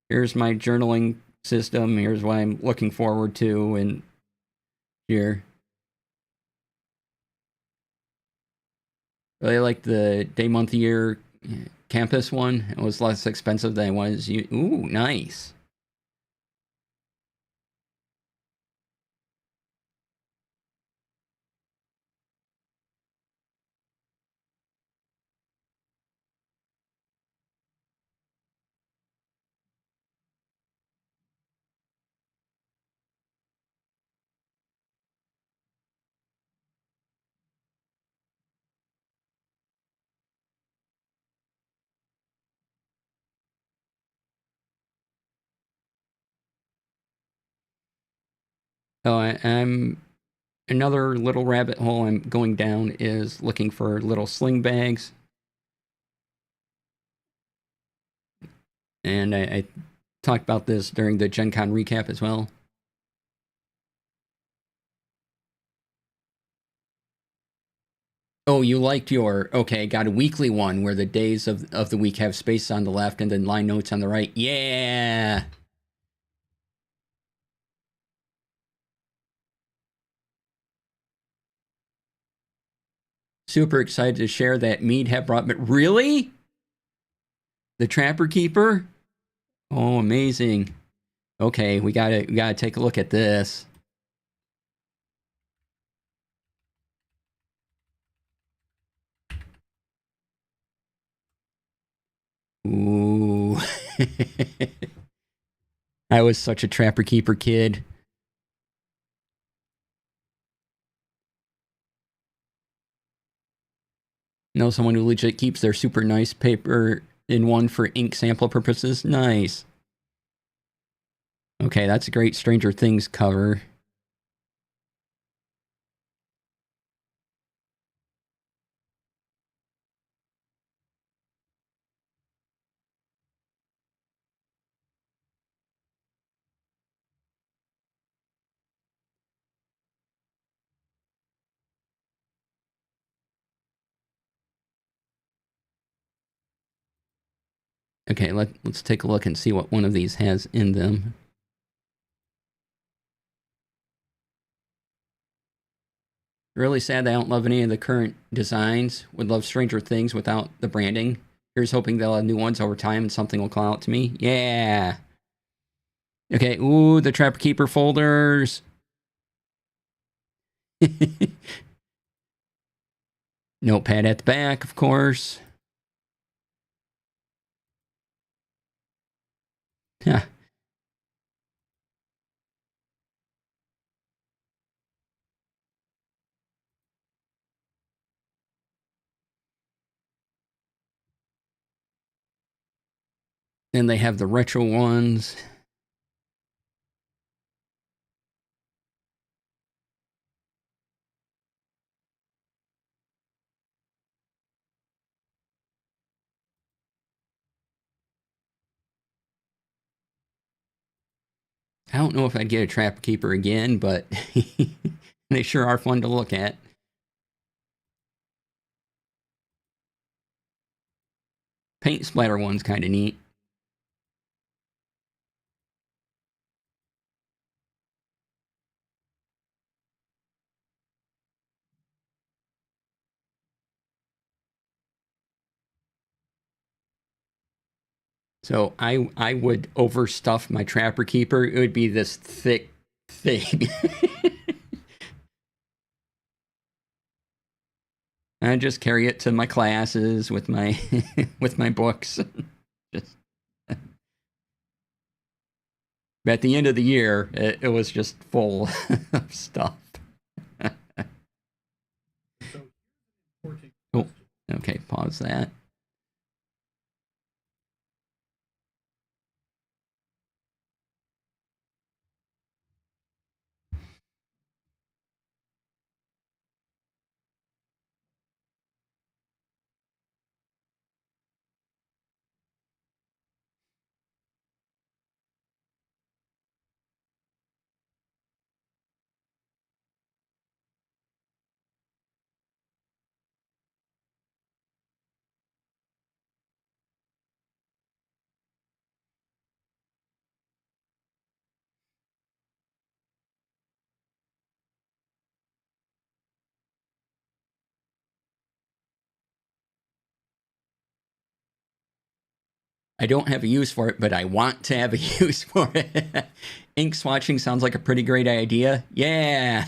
here's my journaling system. Here's what I'm looking forward to, and here. Really like the day, month, year campus one. It was less expensive than it was. Ooh, nice. Oh, I'm another little rabbit hole I'm going down is looking for little sling bags. And I talked about this during the Gen Con recap as well. Oh, you liked your okay, got a weekly one where the days of the week have space on the left and then line notes on the right. Yeah. Super excited to share that Mead have brought me. Really? The Trapper Keeper? Oh, amazing. Okay, we gotta take a look at this. Ooh. I was such a Trapper Keeper kid. Know someone who legit keeps their super nice paper in one for ink sample purposes? Nice. Okay, that's a great Stranger Things cover. Okay, let's take a look and see what one of these has in them. Really sad I don't love any of the current designs. Would love Stranger Things without the branding. Here's hoping they'll have new ones over time and something will call out to me. Yeah. Okay, ooh, the Trapper Keeper folders. Notepad at the back, of course. Yeah. Then they have the retro ones. I don't know if I'd get a Trapper Keeper again, but they sure are fun to look at. Paint splatter one's kind of neat. So I would overstuff my Trapper Keeper. It would be this thick thing. I just carry it to my classes with my with my books. Just, at the end of the year, it was just full of stuff. Oh, okay, pause that. I don't have a use for it, but I want to have a use for it. Ink swatching sounds like a pretty great idea. Yeah.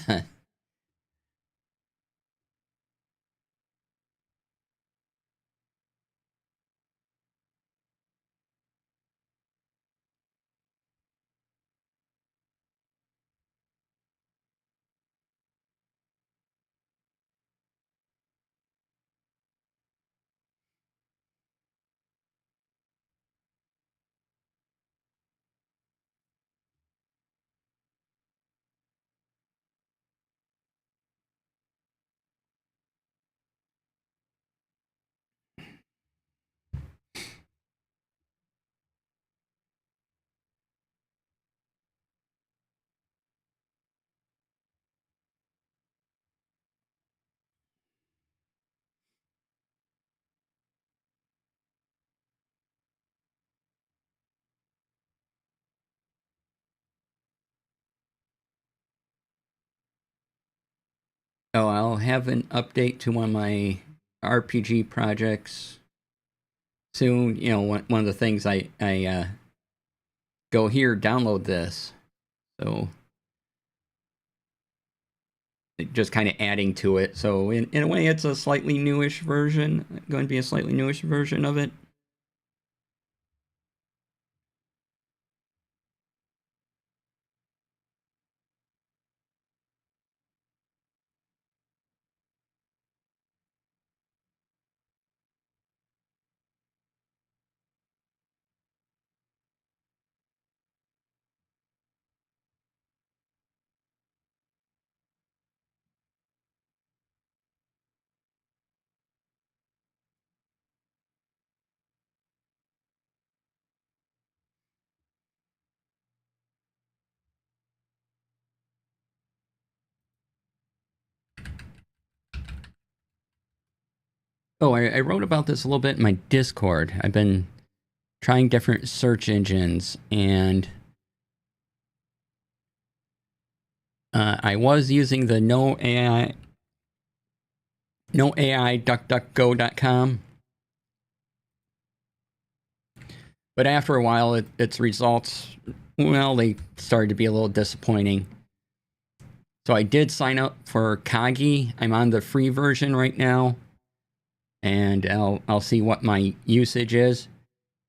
Oh, I'll have an update to one of my RPG projects soon. You know, one of the things I go here, download this. So just kind of adding to it. So in a way, it's a slightly newish version. Going to be a slightly newish version of it. Oh, I wrote about this a little bit in my Discord. I've been trying different search engines, and I was using the no AI No AI, duckduckgo.com. But after a while, its results, well, they started to be a little disappointing. So I did sign up for Kagi. I'm on the free version right now, and I'll see what my usage is.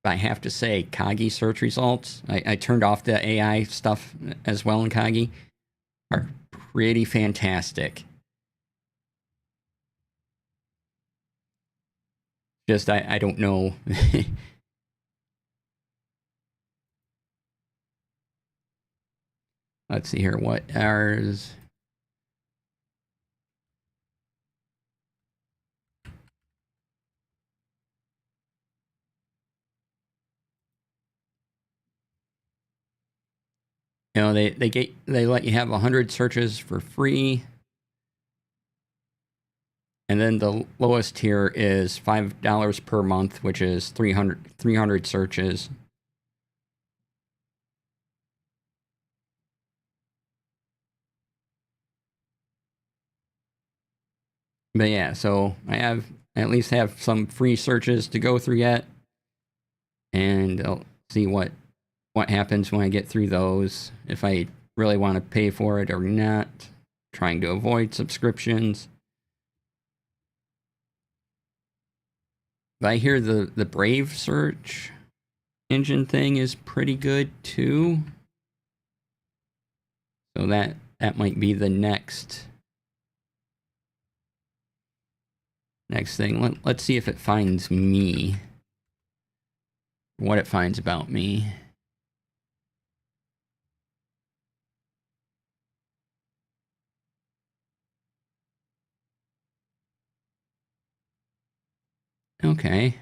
But I have to say, Kagi search results, I turned off the AI stuff as well in Kagi, are pretty fantastic. Just, I don't know. Let's see here. What ours? You know, they let you have 100 searches for free. And then the lowest tier is $5 per month, which is 300 searches. But yeah, so I at least have some free searches to go through yet, and I'll see what happens when I get through those. If I really want to pay for it or not. Trying to avoid subscriptions. But I hear the Brave search engine thing is pretty good too. So that might be the next thing. Let's see if it finds me. What it finds about me. Okay.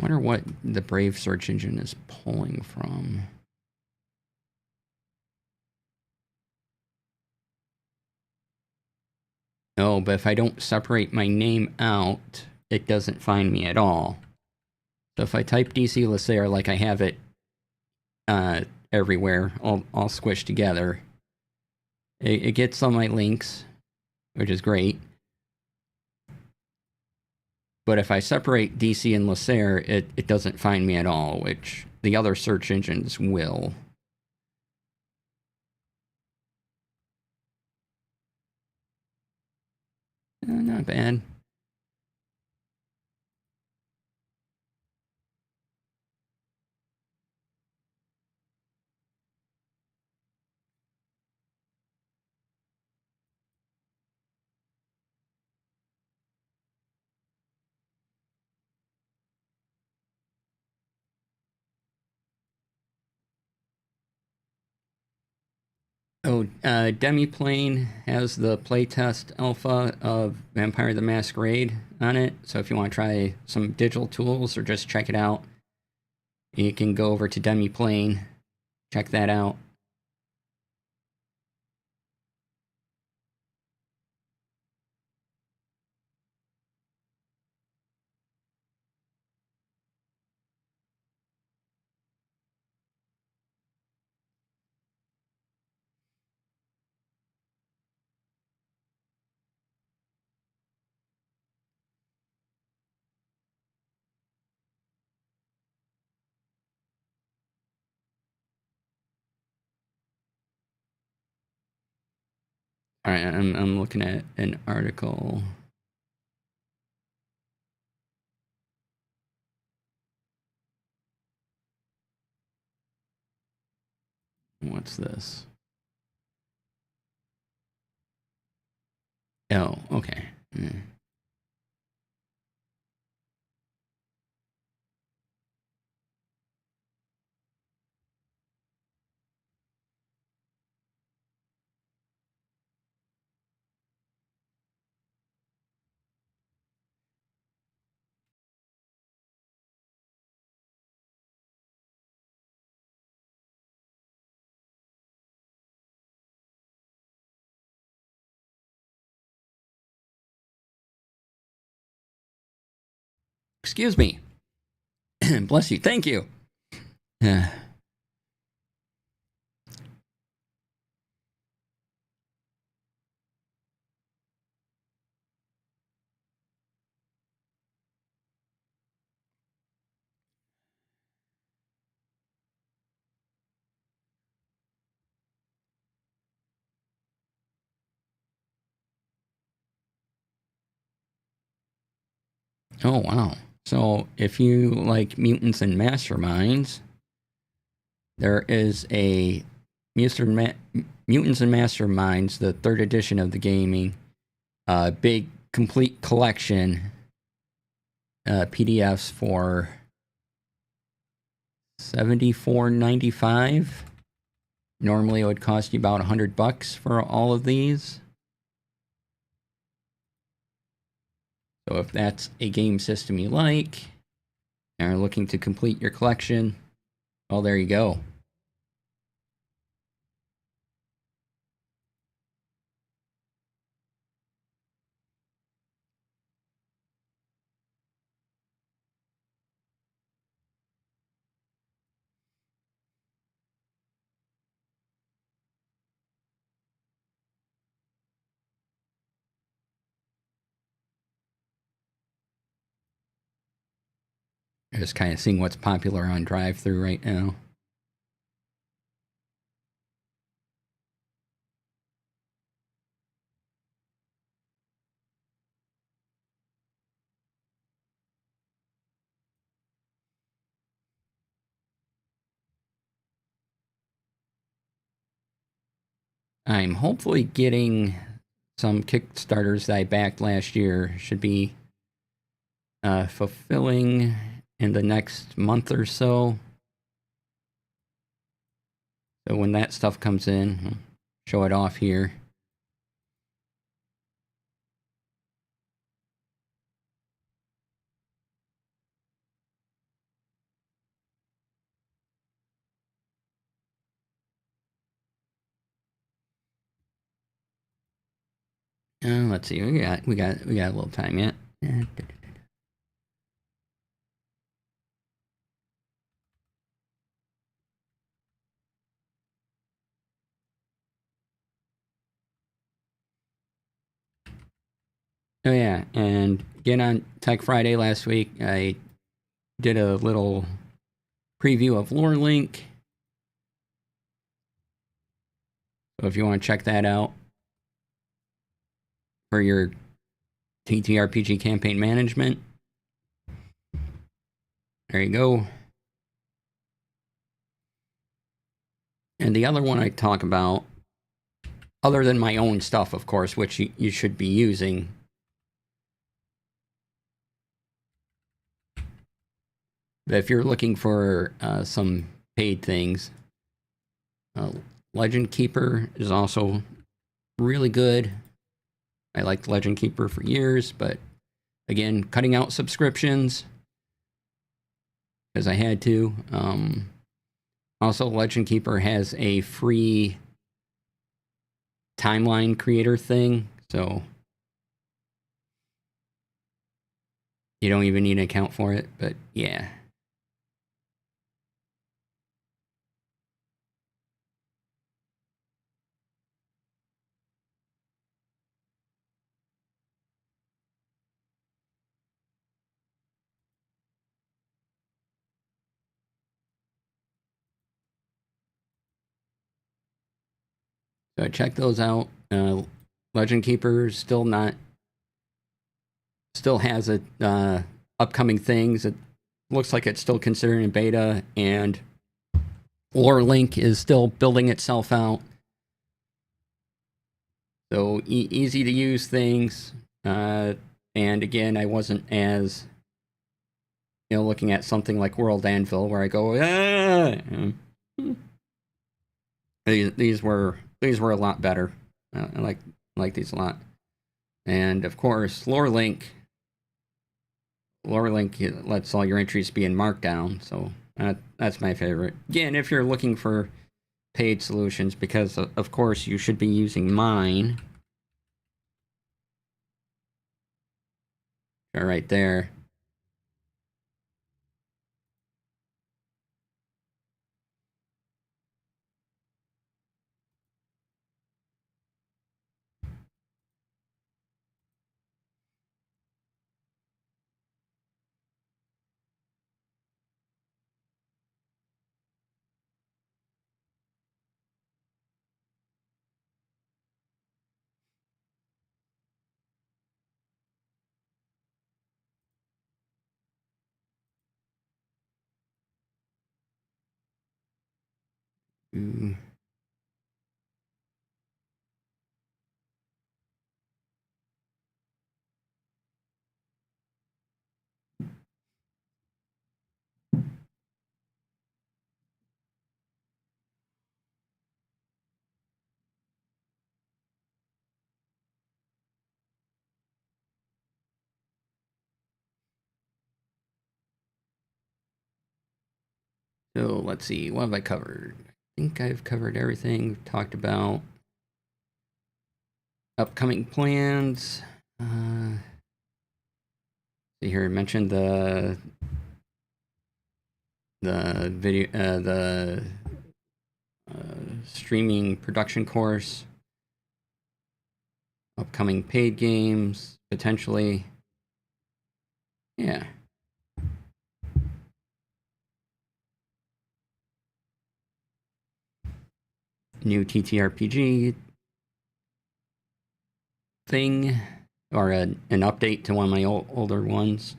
Wonder what the Brave search engine is pulling from. No, but if I don't separate my name out, it doesn't find me at all. So if I type DC Lasair like I have it everywhere, all squished together, it gets all my links, which is great. But if I separate DC and Lasair, it doesn't find me at all, which the other search engines will. Not bad. Oh, Demiplane has the playtest alpha of Vampire the Masquerade on it. So if you want to try some digital tools or just check it out, you can go over to Demiplane, check that out. All right, I'm looking at an article. What's this? Oh, okay. Excuse me. Bless you. Thank you. Oh, wow. So if you like Mutants and Masterminds, there is a Mutants and Masterminds, the third edition of the gaming, big complete collection PDFs for $74.95. Normally it would cost you about $100 for all of these. So if that's a game system you like and are looking to complete your collection, well, there you go. Just kind of seeing what's popular on drive-thru right now. I'm hopefully getting some Kickstarters that I backed last year. Should be fulfilling in the next month or so. So when that stuff comes in, I'll show it off here. Let's see. We got a little time yet. Oh yeah, and again on Tech Friday last week, I did a little preview of Lore Link. So if you want to check that out for your TTRPG campaign management, there you go. And the other one I talk about, other than my own stuff, of course, which you should be using, but if you're looking for some paid things, Legend Keeper is also really good. I liked Legend Keeper for years, but again, cutting out subscriptions because I had to. Also, Legend Keeper has a free timeline creator thing, so you don't even need an account for it, but yeah. So check those out. Legend Keeper still has a upcoming things. It looks like it's still considered in beta, and Lore Link is still building itself out. So easy to use things. And again, I wasn't as looking at something like World Anvil where I go, these were a lot better. I like these a lot. And of course, Lore Link lets all your entries be in Markdown, so that's my favorite. Again, if you're looking for paid solutions, because of course you should be using mine. Right there. Mm. So let's see, what have I covered? I think I've covered everything. Talked about upcoming plans. See here, I mentioned the video, the streaming production course. Upcoming paid games, potentially. Yeah. New TTRPG thing, or an update to one of my older ones.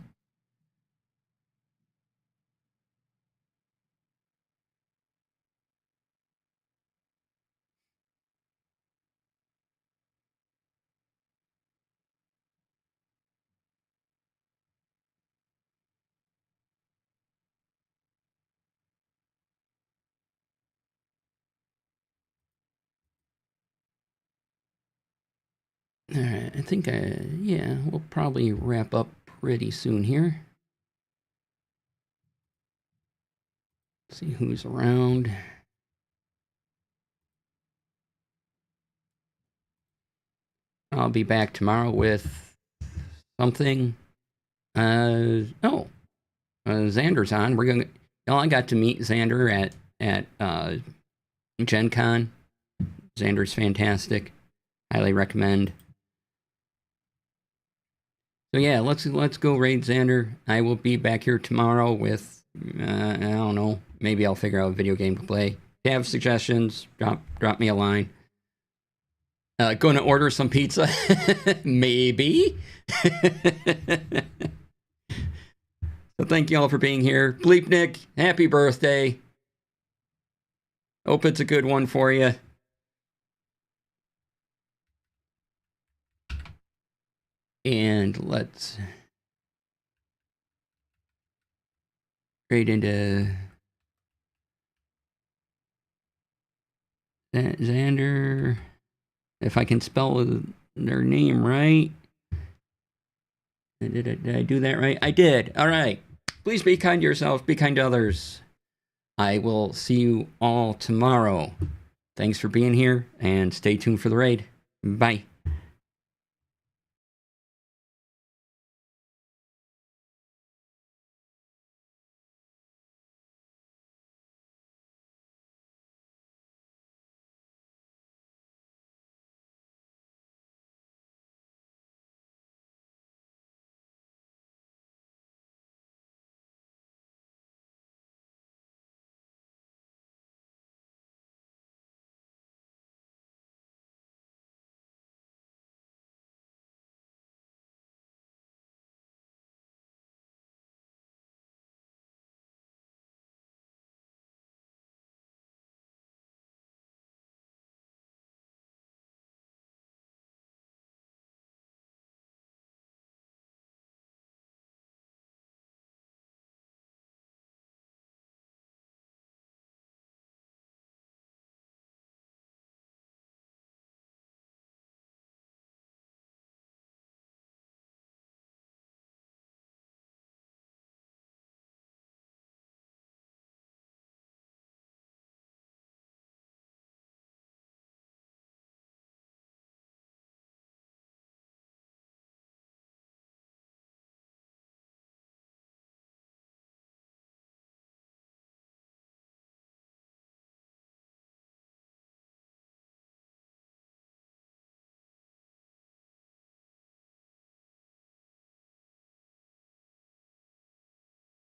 All right, I think yeah, we'll probably wrap up pretty soon here. See who's around. I'll be back tomorrow with something. Xander's on. We're gonna. I got to meet Xander at Gen Con. Xander's fantastic. Highly recommend. So yeah, let's go raid Xander. I will be back here tomorrow with I don't know. Maybe I'll figure out a video game to play. If you have suggestions, drop me a line. Going to order some pizza? Maybe. So thank you all for being here. Bleep Nick, happy birthday. Hope it's a good one for you. And let's straight into Xander. If I can spell their name right. Did I do that right? I did. All right. Please be kind to yourself. Be kind to others. I will see you all tomorrow. Thanks for being here, and stay tuned for the raid. Bye.